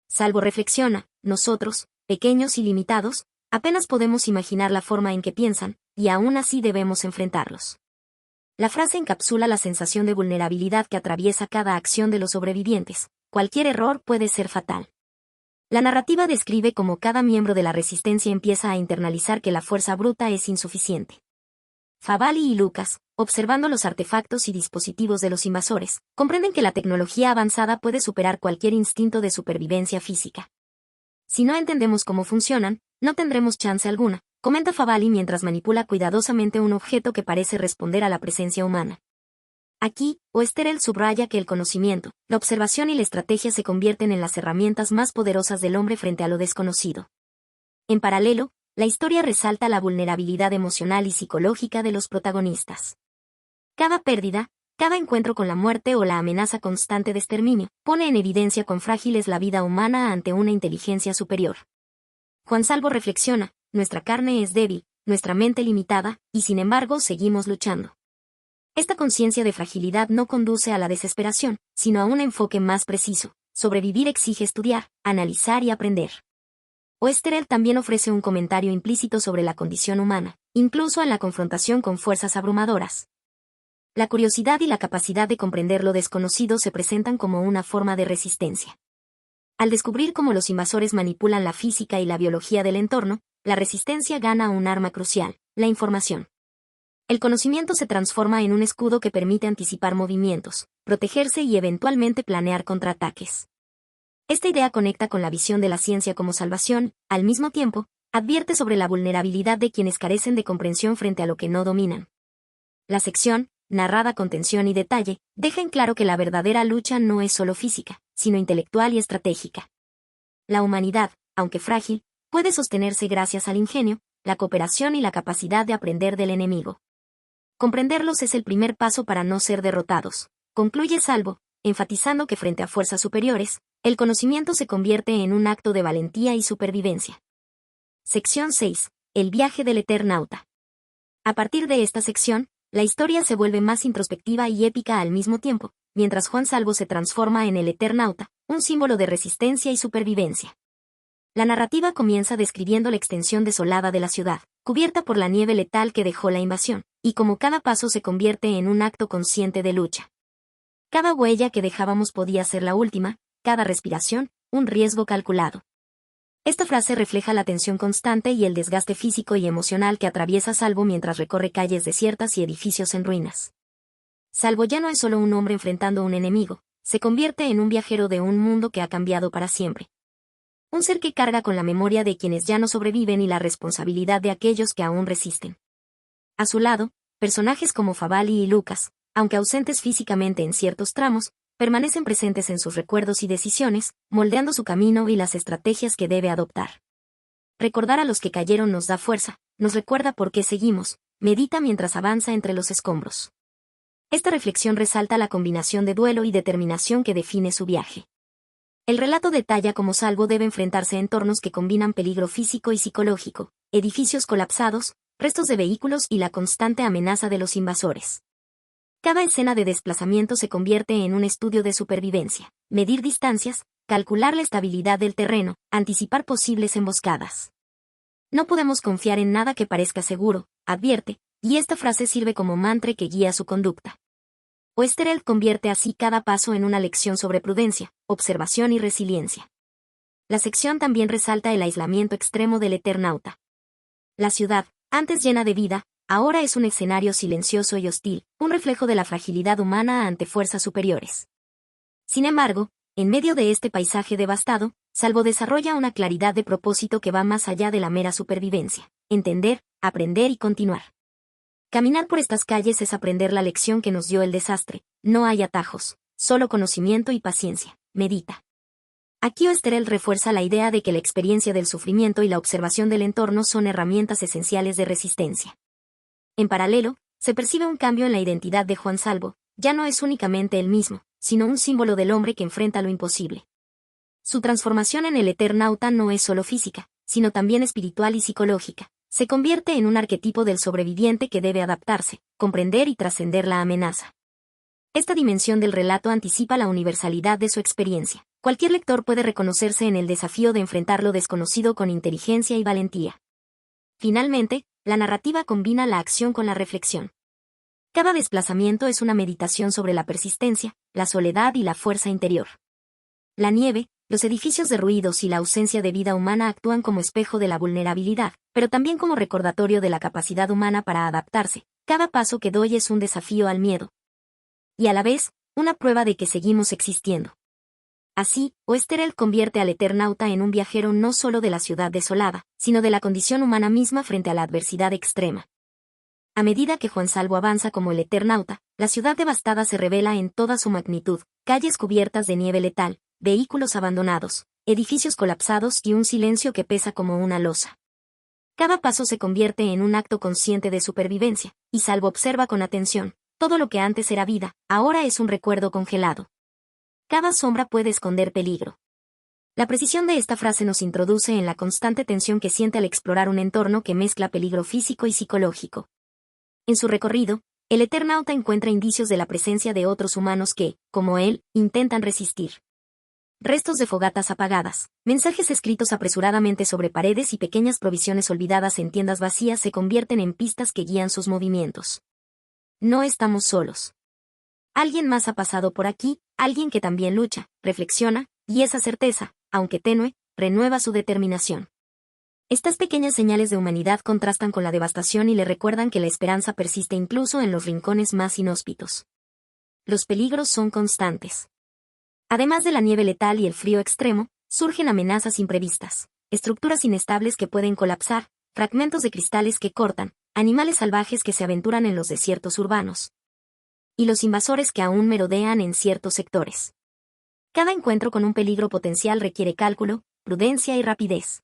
Salvo reflexiona, nosotros, pequeños y limitados, apenas podemos imaginar la forma en que piensan, y aún así debemos enfrentarlos. La frase encapsula la sensación de vulnerabilidad que atraviesa cada acción de los sobrevivientes. Cualquier error puede ser fatal. La narrativa describe cómo cada miembro de la resistencia empieza a internalizar que la fuerza bruta es insuficiente. Favalli y Lucas, observando los artefactos y dispositivos de los invasores, comprenden que la tecnología avanzada puede superar cualquier instinto de supervivencia física. Si no entendemos cómo funcionan, no tendremos chance alguna, comenta Favalli mientras manipula cuidadosamente un objeto que parece responder a la presencia humana. Aquí, Oesterheld subraya que el conocimiento, la observación y la estrategia se convierten en las herramientas más poderosas del hombre frente a lo desconocido. En paralelo, la historia resalta la vulnerabilidad emocional y psicológica de los protagonistas. Cada pérdida, cada encuentro con la muerte o la amenaza constante de exterminio, pone en evidencia cuán frágil es la vida humana ante una inteligencia superior. Juan Salvo reflexiona, nuestra carne es débil, nuestra mente limitada, y sin embargo seguimos luchando. Esta conciencia de fragilidad no conduce a la desesperación, sino a un enfoque más preciso. Sobrevivir exige estudiar, analizar y aprender. Oesterheld también ofrece un comentario implícito sobre la condición humana, incluso en la confrontación con fuerzas abrumadoras. La curiosidad y la capacidad de comprender lo desconocido se presentan como una forma de resistencia. Al descubrir cómo los invasores manipulan la física y la biología del entorno, la resistencia gana un arma crucial, la información. El conocimiento se transforma en un escudo que permite anticipar movimientos, protegerse y eventualmente planear contraataques. Esta idea conecta con la visión de la ciencia como salvación, al mismo tiempo, advierte sobre la vulnerabilidad de quienes carecen de comprensión frente a lo que no dominan. La sección, narrada con tensión y detalle, deja en claro que la verdadera lucha no es solo física, sino intelectual y estratégica. La humanidad, aunque frágil, puede sostenerse gracias al ingenio, la cooperación y la capacidad de aprender del enemigo. Comprenderlos es el primer paso para no ser derrotados, concluye Salvo, enfatizando que frente a fuerzas superiores, el conocimiento se convierte en un acto de valentía y supervivencia. Sección 6. El viaje del Eternauta. A partir de esta sección, la historia se vuelve más introspectiva y épica al mismo tiempo, mientras Juan Salvo se transforma en el Eternauta, un símbolo de resistencia y supervivencia. La narrativa comienza describiendo la extensión desolada de la ciudad, cubierta por la nieve letal que dejó la invasión, y como cada paso se convierte en un acto consciente de lucha. Cada huella que dejábamos podía ser la última, cada respiración, un riesgo calculado. Esta frase refleja la tensión constante y el desgaste físico y emocional que atraviesa Salvo mientras recorre calles desiertas y edificios en ruinas. Salvo ya no es solo un hombre enfrentando a un enemigo, se convierte en un viajero de un mundo que ha cambiado para siempre. Un ser que carga con la memoria de quienes ya no sobreviven y la responsabilidad de aquellos que aún resisten. A su lado, personajes como Favalli y Lucas, aunque ausentes físicamente en ciertos tramos, permanecen presentes en sus recuerdos y decisiones, moldeando su camino y las estrategias que debe adoptar. Recordar a los que cayeron nos da fuerza, nos recuerda por qué seguimos, medita mientras avanza entre los escombros. Esta reflexión resalta la combinación de duelo y determinación que define su viaje. El relato detalla cómo Salvo debe enfrentarse a entornos que combinan peligro físico y psicológico, edificios colapsados, restos de vehículos y la constante amenaza de los invasores. Cada escena de desplazamiento se convierte en un estudio de supervivencia, medir distancias, calcular la estabilidad del terreno, anticipar posibles emboscadas. No podemos confiar en nada que parezca seguro, advierte, y esta frase sirve como mantra que guía su conducta. Oesterheld convierte así cada paso en una lección sobre prudencia, observación y resiliencia. La sección también resalta el aislamiento extremo del Eternauta. La ciudad, antes llena de vida, ahora es un escenario silencioso y hostil, un reflejo de la fragilidad humana ante fuerzas superiores. Sin embargo, en medio de este paisaje devastado, Salvo desarrolla una claridad de propósito que va más allá de la mera supervivencia, entender, aprender y continuar. Caminar por estas calles es aprender la lección que nos dio el desastre, no hay atajos, solo conocimiento y paciencia, medita. Aquí Oesterheld refuerza la idea de que la experiencia del sufrimiento y la observación del entorno son herramientas esenciales de resistencia. En paralelo, se percibe un cambio en la identidad de Juan Salvo, ya no es únicamente el mismo, sino un símbolo del hombre que enfrenta lo imposible. Su transformación en el Eternauta no es solo física, sino también espiritual y psicológica. se convierte en un arquetipo del sobreviviente que debe adaptarse, comprender y trascender la amenaza. Esta dimensión del relato anticipa la universalidad de su experiencia. Cualquier lector puede reconocerse en el desafío de enfrentar lo desconocido con inteligencia y valentía. Finalmente, la narrativa combina la acción con la reflexión. Cada desplazamiento es una meditación sobre la persistencia, la soledad y la fuerza interior. La nieve, los edificios derruidos y la ausencia de vida humana actúan como espejo de la vulnerabilidad, pero también como recordatorio de la capacidad humana para adaptarse. Cada paso que doy es un desafío al miedo. Y a la vez, una prueba de que seguimos existiendo. Así, Oesterheld convierte al Eternauta en un viajero no solo de la ciudad desolada, sino de la condición humana misma frente a la adversidad extrema. A medida que Juan Salvo avanza como el Eternauta, la ciudad devastada se revela en toda su magnitud, calles cubiertas de nieve letal, vehículos abandonados, edificios colapsados y un silencio que pesa como una losa. Cada paso se convierte en un acto consciente de supervivencia, y Salvo observa con atención. Todo lo que antes era vida, ahora es un recuerdo congelado. Cada sombra puede esconder peligro. La precisión de esta frase nos introduce en la constante tensión que siente al explorar un entorno que mezcla peligro físico y psicológico. En su recorrido, el Eternauta encuentra indicios de la presencia de otros humanos que, como él, intentan resistir. Restos de fogatas apagadas, mensajes escritos apresuradamente sobre paredes y pequeñas provisiones olvidadas en tiendas vacías se convierten en pistas que guían sus movimientos. No estamos solos. Alguien más ha pasado por aquí, alguien que también lucha, reflexiona, y esa certeza, aunque tenue, renueva su determinación. Estas pequeñas señales de humanidad contrastan con la devastación y le recuerdan que la esperanza persiste incluso en los rincones más inhóspitos. Los peligros son constantes. Además de la nieve letal y el frío extremo, surgen amenazas imprevistas, estructuras inestables que pueden colapsar, fragmentos de cristales que cortan, animales salvajes que se aventuran en los desiertos urbanos. Y los invasores que aún merodean en ciertos sectores. Cada encuentro con un peligro potencial requiere cálculo, prudencia y rapidez.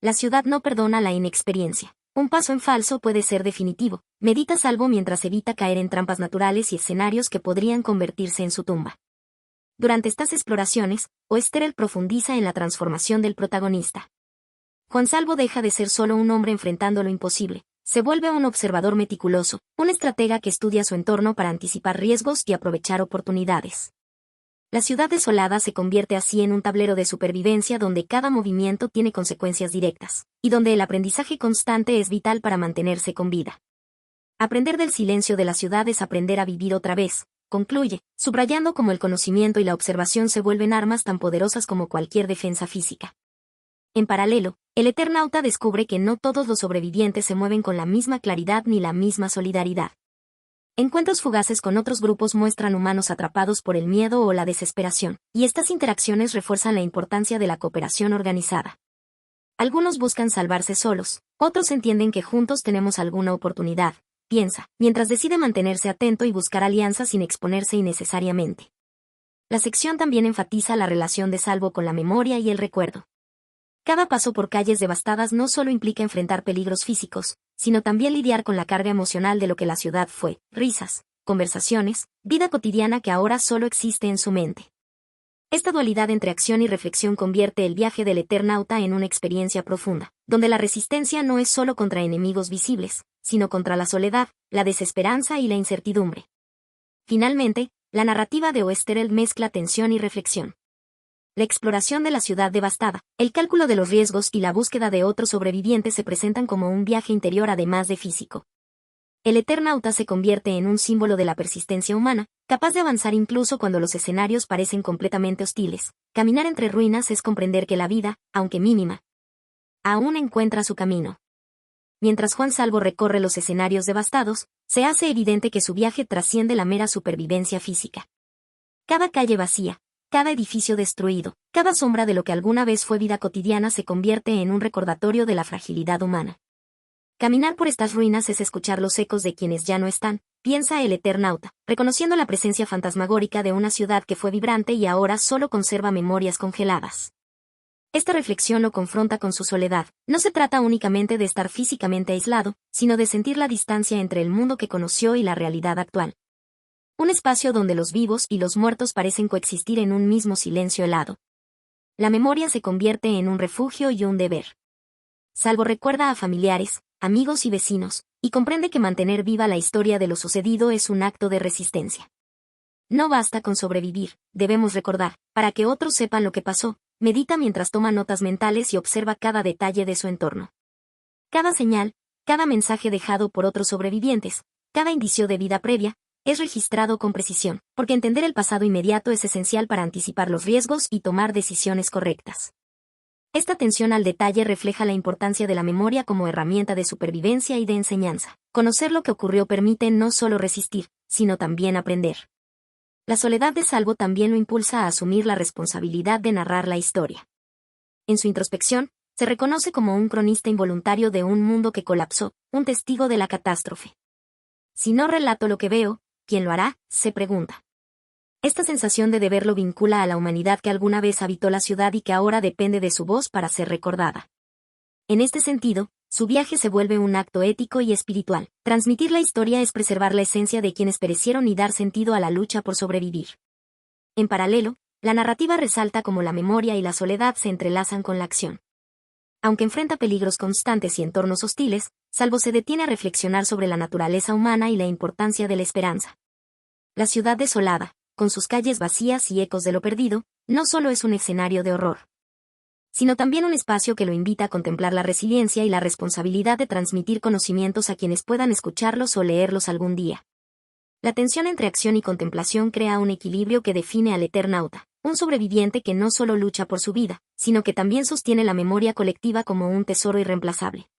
La ciudad no perdona la inexperiencia. Un paso en falso puede ser definitivo. Medita Salvo mientras evita caer en trampas naturales y escenarios que podrían convertirse en su tumba. Durante estas exploraciones, Oesterheld profundiza en la transformación del protagonista. Juan Salvo deja de ser solo un hombre enfrentando lo imposible. Se vuelve un observador meticuloso, un estratega que estudia su entorno para anticipar riesgos y aprovechar oportunidades. La ciudad desolada se convierte así en un tablero de supervivencia donde cada movimiento tiene consecuencias directas, y donde el aprendizaje constante es vital para mantenerse con vida. Aprender del silencio de la ciudad es aprender a vivir otra vez, concluye, subrayando cómo el conocimiento y la observación se vuelven armas tan poderosas como cualquier defensa física. En paralelo, el Eternauta descubre que no todos los sobrevivientes se mueven con la misma claridad ni la misma solidaridad. Encuentros fugaces con otros grupos muestran humanos atrapados por el miedo o la desesperación, y estas interacciones refuerzan la importancia de la cooperación organizada. Algunos buscan salvarse solos, otros entienden que juntos tenemos alguna oportunidad, piensa, mientras decide mantenerse atento y buscar alianzas sin exponerse innecesariamente. La sección también enfatiza la relación de Salvo con la memoria y el recuerdo. Cada paso por calles devastadas no solo implica enfrentar peligros físicos, sino también lidiar con la carga emocional de lo que la ciudad fue, risas, conversaciones, vida cotidiana que ahora solo existe en su mente. Esta dualidad entre acción y reflexión convierte el viaje del Eternauta en una experiencia profunda, donde la resistencia no es solo contra enemigos visibles, sino contra la soledad, la desesperanza y la incertidumbre. Finalmente, la narrativa de Oesterheld mezcla tensión y reflexión. La exploración de la ciudad devastada, el cálculo de los riesgos y la búsqueda de otros sobrevivientes se presentan como un viaje interior además de físico. El Eternauta se convierte en un símbolo de la persistencia humana, capaz de avanzar incluso cuando los escenarios parecen completamente hostiles. Caminar entre ruinas es comprender que la vida, aunque mínima, aún encuentra su camino. Mientras Juan Salvo recorre los escenarios devastados, se hace evidente que su viaje trasciende la mera supervivencia física. Cada calle vacía, cada edificio destruido, cada sombra de lo que alguna vez fue vida cotidiana se convierte en un recordatorio de la fragilidad humana. Caminar por estas ruinas es escuchar los ecos de quienes ya no están, piensa el Eternauta, reconociendo la presencia fantasmagórica de una ciudad que fue vibrante y ahora solo conserva memorias congeladas. Esta reflexión lo confronta con su soledad. No se trata únicamente de estar físicamente aislado, sino de sentir la distancia entre el mundo que conoció y la realidad actual. Un espacio donde los vivos y los muertos parecen coexistir en un mismo silencio helado. La memoria se convierte en un refugio y un deber. Salvo recuerda a familiares, amigos y vecinos, y comprende que mantener viva la historia de lo sucedido es un acto de resistencia. No basta con sobrevivir, debemos recordar, para que otros sepan lo que pasó. Medita mientras toma notas mentales y observa cada detalle de su entorno. Cada señal, cada mensaje dejado por otros sobrevivientes, cada indicio de vida previa, es registrado con precisión, porque entender el pasado inmediato es esencial para anticipar los riesgos y tomar decisiones correctas. Esta atención al detalle refleja la importancia de la memoria como herramienta de supervivencia y de enseñanza. Conocer lo que ocurrió permite no solo resistir, sino también aprender. La soledad de Salvo también lo impulsa a asumir la responsabilidad de narrar la historia. En su introspección, se reconoce como un cronista involuntario de un mundo que colapsó, un testigo de la catástrofe. Si no relato lo que veo, ¿quién lo hará?, se pregunta. Esta sensación de deber lo vincula a la humanidad que alguna vez habitó la ciudad y que ahora depende de su voz para ser recordada. En este sentido, su viaje se vuelve un acto ético y espiritual. Transmitir la historia es preservar la esencia de quienes perecieron y dar sentido a la lucha por sobrevivir. En paralelo, la narrativa resalta cómo la memoria y la soledad se entrelazan con la acción. Aunque enfrenta peligros constantes y entornos hostiles, Salvo se detiene a reflexionar sobre la naturaleza humana y la importancia de la esperanza. La ciudad desolada, con sus calles vacías y ecos de lo perdido, no solo es un escenario de horror, sino también un espacio que lo invita a contemplar la resiliencia y la responsabilidad de transmitir conocimientos a quienes puedan escucharlos o leerlos algún día. La tensión entre acción y contemplación crea un equilibrio que define al Eternauta, un sobreviviente que no solo lucha por su vida, sino que también sostiene la memoria colectiva como un tesoro irreemplazable.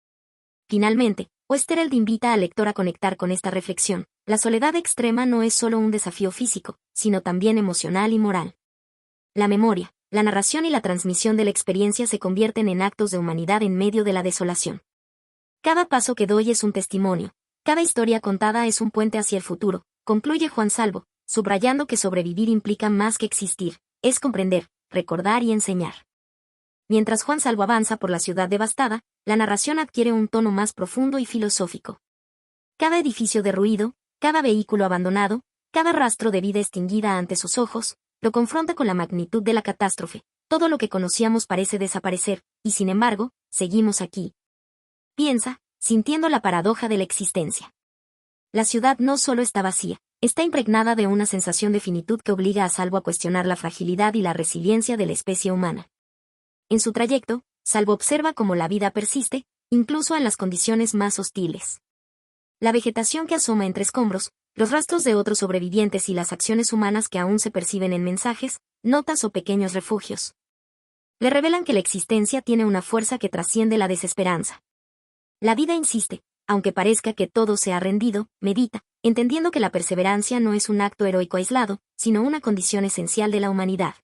Finalmente, Oesterheld invita al lector a conectar con esta reflexión. La soledad extrema no es solo un desafío físico, sino también emocional y moral. La memoria, la narración y la transmisión de la experiencia se convierten en actos de humanidad en medio de la desolación. Cada paso que doy es un testimonio, cada historia contada es un puente hacia el futuro, concluye Juan Salvo, subrayando que sobrevivir implica más que existir, es comprender, recordar y enseñar. Mientras Juan Salvo avanza por la ciudad devastada, la narración adquiere un tono más profundo y filosófico. Cada edificio derruido, cada vehículo abandonado, cada rastro de vida extinguida ante sus ojos, lo confronta con la magnitud de la catástrofe. Todo lo que conocíamos parece desaparecer, y sin embargo, seguimos aquí. Piensa, sintiendo la paradoja de la existencia. La ciudad no solo está vacía, está impregnada de una sensación de finitud que obliga a Salvo a cuestionar la fragilidad y la resiliencia de la especie humana. En su trayecto, Salvo observa cómo la vida persiste, incluso en las condiciones más hostiles. La vegetación que asoma entre escombros, los rastros de otros sobrevivientes y las acciones humanas que aún se perciben en mensajes, notas o pequeños refugios, le revelan que la existencia tiene una fuerza que trasciende la desesperanza. La vida insiste, aunque parezca que todo se ha rendido, medita, entendiendo que la perseverancia no es un acto heroico aislado, sino una condición esencial de la humanidad.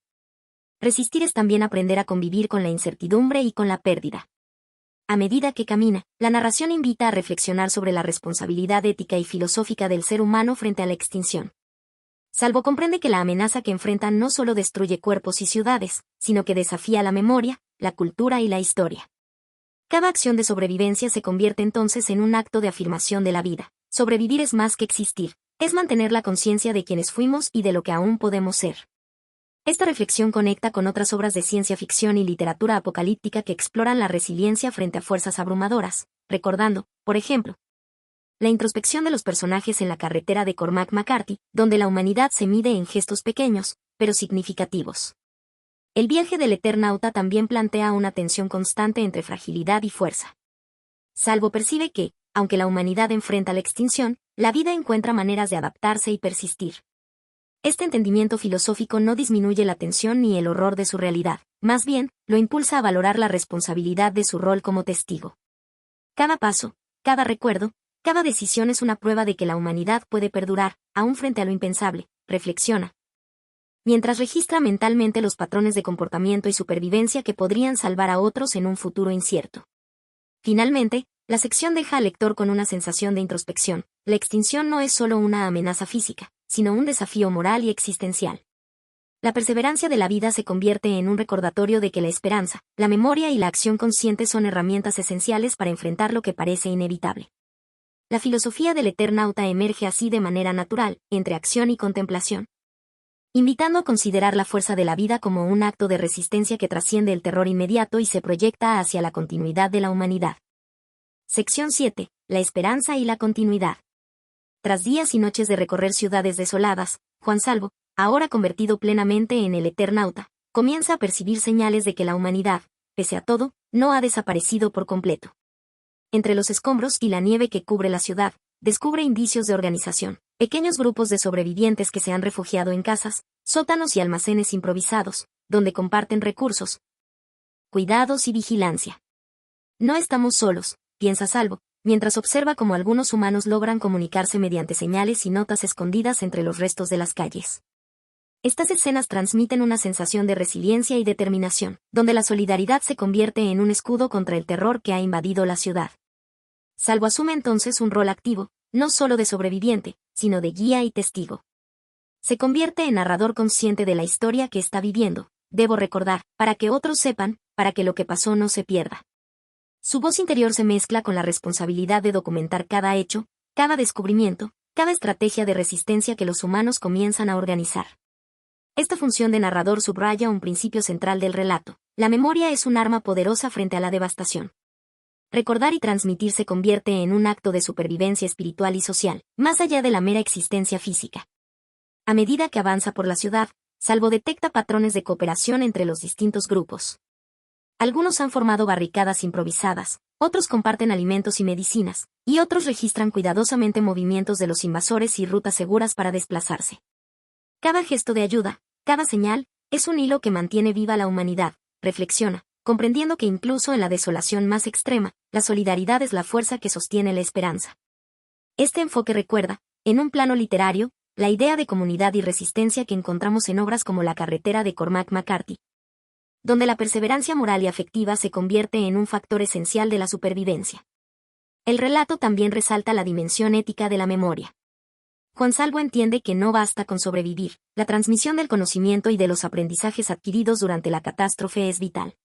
Resistir es también aprender a convivir con la incertidumbre y con la pérdida. A medida que camina, la narración invita a reflexionar sobre la responsabilidad ética y filosófica del ser humano frente a la extinción. Salvo comprende que la amenaza que enfrenta no solo destruye cuerpos y ciudades, sino que desafía la memoria, la cultura y la historia. Cada acción de sobrevivencia se convierte entonces en un acto de afirmación de la vida. Sobrevivir es más que existir, es mantener la conciencia de quienes fuimos y de lo que aún podemos ser. Esta reflexión conecta con otras obras de ciencia ficción y literatura apocalíptica que exploran la resiliencia frente a fuerzas abrumadoras, recordando, por ejemplo, la introspección de los personajes en La carretera de Cormac McCarthy, donde la humanidad se mide en gestos pequeños, pero significativos. El viaje del Eternauta también plantea una tensión constante entre fragilidad y fuerza. Salvo percibe que, aunque la humanidad enfrenta la extinción, la vida encuentra maneras de adaptarse y persistir. Este entendimiento filosófico no disminuye la tensión ni el horror de su realidad, más bien, lo impulsa a valorar la responsabilidad de su rol como testigo. Cada paso, cada recuerdo, cada decisión es una prueba de que la humanidad puede perdurar, aún frente a lo impensable, reflexiona. Mientras registra mentalmente los patrones de comportamiento y supervivencia que podrían salvar a otros en un futuro incierto. Finalmente, la sección deja al lector con una sensación de introspección. La extinción no es solo una amenaza física, sino un desafío moral y existencial. La perseverancia de la vida se convierte en un recordatorio de que la esperanza, la memoria y la acción consciente son herramientas esenciales para enfrentar lo que parece inevitable. La filosofía del Eternauta emerge así de manera natural, entre acción y contemplación, invitando a considerar la fuerza de la vida como un acto de resistencia que trasciende el terror inmediato y se proyecta hacia la continuidad de la humanidad. Sección 7. La esperanza y la continuidad. Tras días y noches de recorrer ciudades desoladas, Juan Salvo, ahora convertido plenamente en el Eternauta, comienza a percibir señales de que la humanidad, pese a todo, no ha desaparecido por completo. Entre los escombros y la nieve que cubre la ciudad, descubre indicios de organización, pequeños grupos de sobrevivientes que se han refugiado en casas, sótanos y almacenes improvisados, donde comparten recursos, cuidados y vigilancia. No estamos solos, piensa Salvo, mientras observa cómo algunos humanos logran comunicarse mediante señales y notas escondidas entre los restos de las calles. Estas escenas transmiten una sensación de resiliencia y determinación, donde la solidaridad se convierte en un escudo contra el terror que ha invadido la ciudad. Salvo asume entonces un rol activo, no solo de sobreviviente, sino de guía y testigo. Se convierte en narrador consciente de la historia que está viviendo. Debo recordar, para que otros sepan, para que lo que pasó no se pierda. Su voz interior se mezcla con la responsabilidad de documentar cada hecho, cada descubrimiento, cada estrategia de resistencia que los humanos comienzan a organizar. Esta función de narrador subraya un principio central del relato. La memoria es un arma poderosa frente a la devastación. Recordar y transmitir se convierte en un acto de supervivencia espiritual y social, más allá de la mera existencia física. A medida que avanza por la ciudad, Salvo detecta patrones de cooperación entre los distintos grupos. Algunos han formado barricadas improvisadas, otros comparten alimentos y medicinas, y otros registran cuidadosamente movimientos de los invasores y rutas seguras para desplazarse. Cada gesto de ayuda, cada señal, es un hilo que mantiene viva la humanidad, reflexiona, comprendiendo que incluso en la desolación más extrema, la solidaridad es la fuerza que sostiene la esperanza. Este enfoque recuerda, en un plano literario, la idea de comunidad y resistencia que encontramos en obras como La carretera de Cormac McCarthy, donde la perseverancia moral y afectiva se convierte en un factor esencial de la supervivencia. El relato también resalta la dimensión ética de la memoria. Juan Salvo entiende que no basta con sobrevivir, la transmisión del conocimiento y de los aprendizajes adquiridos durante la catástrofe es vital.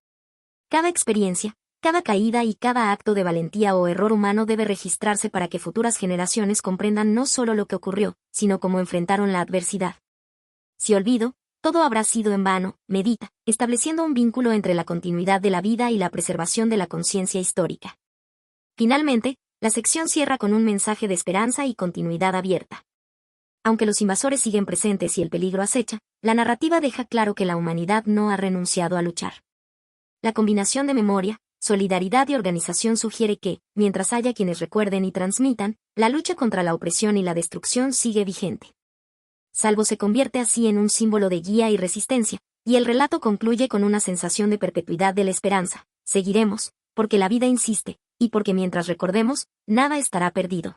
Cada experiencia, cada caída y cada acto de valentía o error humano debe registrarse para que futuras generaciones comprendan no solo lo que ocurrió, sino cómo enfrentaron la adversidad. Si olvido, todo habrá sido en vano, medita, estableciendo un vínculo entre la continuidad de la vida y la preservación de la conciencia histórica. Finalmente, la sección cierra con un mensaje de esperanza y continuidad abierta. Aunque los invasores siguen presentes y el peligro acecha, la narrativa deja claro que la humanidad no ha renunciado a luchar. La combinación de memoria, solidaridad y organización sugiere que, mientras haya quienes recuerden y transmitan, la lucha contra la opresión y la destrucción sigue vigente. Salvo se convierte así en un símbolo de guía y resistencia, y el relato concluye con una sensación de perpetuidad de la esperanza. Seguiremos, porque la vida insiste, y porque mientras recordemos, nada estará perdido.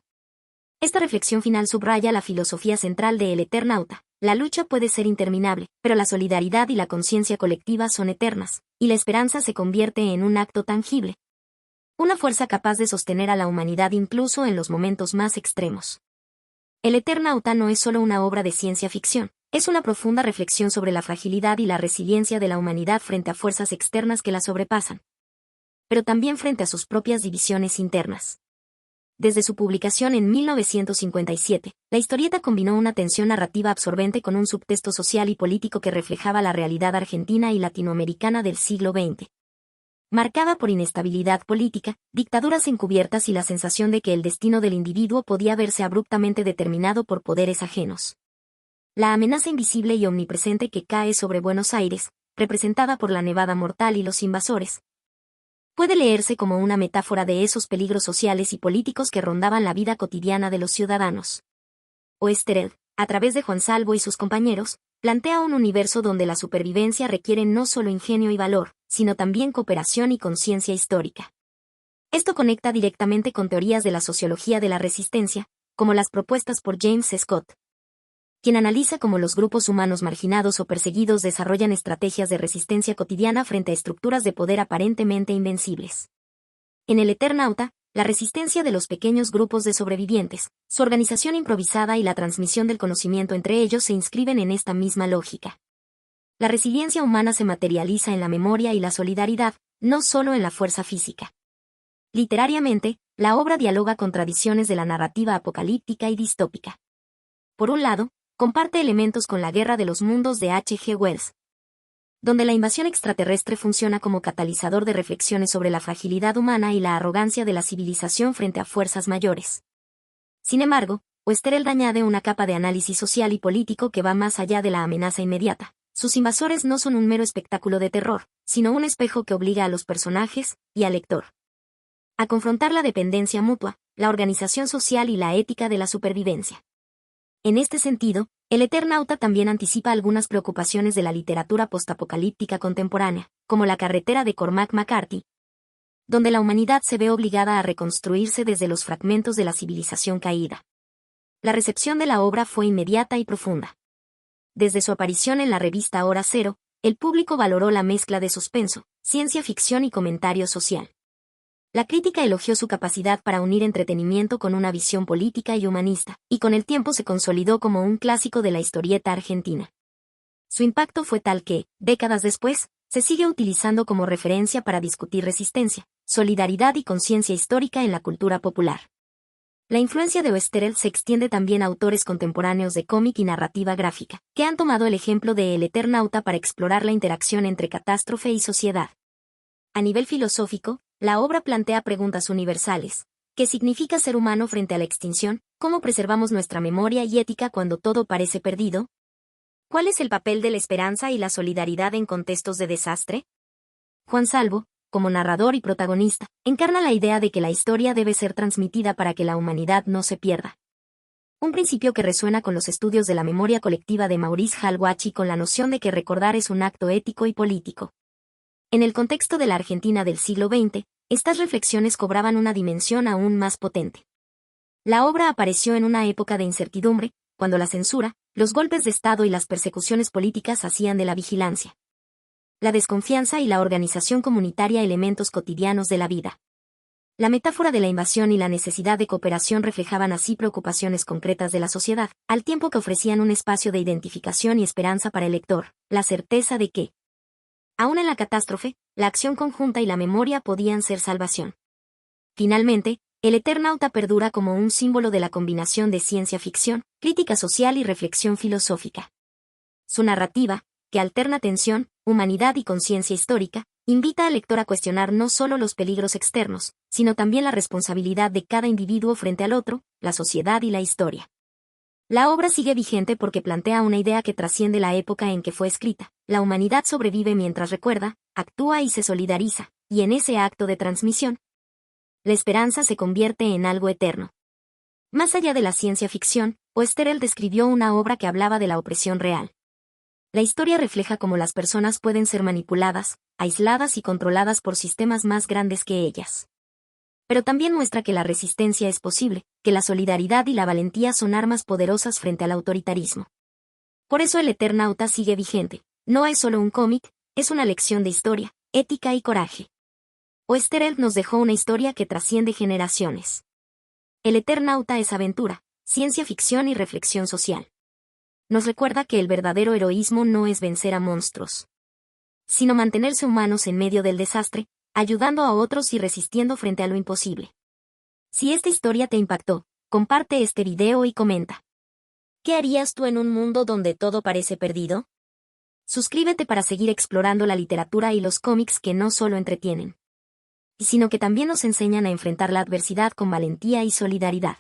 Esta reflexión final subraya la filosofía central de El Eternauta. La lucha puede ser interminable, pero la solidaridad y la conciencia colectiva son eternas, y la esperanza se convierte en un acto tangible. Una fuerza capaz de sostener a la humanidad incluso en los momentos más extremos. El Eternauta no es solo una obra de ciencia ficción, es una profunda reflexión sobre la fragilidad y la resiliencia de la humanidad frente a fuerzas externas que la sobrepasan, pero también frente a sus propias divisiones internas. Desde su publicación en 1957, la historieta combinó una tensión narrativa absorbente con un subtexto social y político que reflejaba la realidad argentina y latinoamericana del siglo XX. Marcada por inestabilidad política, dictaduras encubiertas y la sensación de que el destino del individuo podía verse abruptamente determinado por poderes ajenos. La amenaza invisible y omnipresente que cae sobre Buenos Aires, representada por la nevada mortal y los invasores, puede leerse como una metáfora de esos peligros sociales y políticos que rondaban la vida cotidiana de los ciudadanos. Oesterheld, a través de Juan Salvo y sus compañeros, plantea un universo donde la supervivencia requiere no solo ingenio y valor, sino también cooperación y conciencia histórica. Esto conecta directamente con teorías de la sociología de la resistencia, como las propuestas por James Scott, quien analiza cómo los grupos humanos marginados o perseguidos desarrollan estrategias de resistencia cotidiana frente a estructuras de poder aparentemente invencibles. En El Eternauta, la resistencia de los pequeños grupos de sobrevivientes, su organización improvisada y la transmisión del conocimiento entre ellos se inscriben en esta misma lógica. La resiliencia humana se materializa en la memoria y la solidaridad, no solo en la fuerza física. Literariamente, la obra dialoga con tradiciones de la narrativa apocalíptica y distópica. Por un lado, comparte elementos con La Guerra de los Mundos de H. G. Wells, donde la invasión extraterrestre funciona como catalizador de reflexiones sobre la fragilidad humana y la arrogancia de la civilización frente a fuerzas mayores. Sin embargo, Oesterheld añade una capa de análisis social y político que va más allá de la amenaza inmediata. Sus invasores no son un mero espectáculo de terror, sino un espejo que obliga a los personajes, y al lector, a confrontar la dependencia mutua, la organización social y la ética de la supervivencia. En este sentido, El Eternauta también anticipa algunas preocupaciones de la literatura postapocalíptica contemporánea, como La carretera de Cormac McCarthy, donde la humanidad se ve obligada a reconstruirse desde los fragmentos de la civilización caída. La recepción de la obra fue inmediata y profunda. Desde su aparición en la revista Hora Cero, el público valoró la mezcla de suspenso, ciencia ficción y comentario social. La crítica elogió su capacidad para unir entretenimiento con una visión política y humanista, y con el tiempo se consolidó como un clásico de la historieta argentina. Su impacto fue tal que, décadas después, se sigue utilizando como referencia para discutir resistencia, solidaridad y conciencia histórica en la cultura popular. La influencia de Oesterheld se extiende también a autores contemporáneos de cómic y narrativa gráfica, que han tomado el ejemplo de El Eternauta para explorar la interacción entre catástrofe y sociedad. A nivel filosófico, la obra plantea preguntas universales. ¿Qué significa ser humano frente a la extinción? ¿Cómo preservamos nuestra memoria y ética cuando todo parece perdido? ¿Cuál es el papel de la esperanza y la solidaridad en contextos de desastre? Juan Salvo, como narrador y protagonista, encarna la idea de que la historia debe ser transmitida para que la humanidad no se pierda. Un principio que resuena con los estudios de la memoria colectiva de Maurice Hall-Watch y con la noción de que recordar es un acto ético y político. En el contexto de la Argentina del siglo XX, estas reflexiones cobraban una dimensión aún más potente. La obra apareció en una época de incertidumbre, cuando la censura, los golpes de Estado y las persecuciones políticas hacían de la vigilancia, la desconfianza y la organización comunitaria elementos cotidianos de la vida. La metáfora de la invasión y la necesidad de cooperación reflejaban así preocupaciones concretas de la sociedad, al tiempo que ofrecían un espacio de identificación y esperanza para el lector, la certeza de que, aún en la catástrofe, la acción conjunta y la memoria podían ser salvación. Finalmente, El Eternauta perdura como un símbolo de la combinación de ciencia ficción, crítica social y reflexión filosófica. Su narrativa, que alterna tensión, humanidad y conciencia histórica, invita al lector a cuestionar no solo los peligros externos, sino también la responsabilidad de cada individuo frente al otro, la sociedad y la historia. La obra sigue vigente porque plantea una idea que trasciende la época en que fue escrita. La humanidad sobrevive mientras recuerda, actúa y se solidariza, y en ese acto de transmisión, la esperanza se convierte en algo eterno. Más allá de la ciencia ficción, Oesterheld describió una obra que hablaba de la opresión real. La historia refleja cómo las personas pueden ser manipuladas, aisladas y controladas por sistemas más grandes que ellas. Pero también muestra que la resistencia es posible, que la solidaridad y la valentía son armas poderosas frente al autoritarismo. Por eso El Eternauta sigue vigente. No es solo un cómic, es una lección de historia, ética y coraje. Oesterheld nos dejó una historia que trasciende generaciones. El Eternauta es aventura, ciencia ficción y reflexión social. Nos recuerda que el verdadero heroísmo no es vencer a monstruos, sino mantenerse humanos en medio del desastre, ayudando a otros y resistiendo frente a lo imposible. Si esta historia te impactó, comparte este video y comenta. ¿Qué harías tú en un mundo donde todo parece perdido? Suscríbete para seguir explorando la literatura y los cómics que no solo entretienen, sino que también nos enseñan a enfrentar la adversidad con valentía y solidaridad.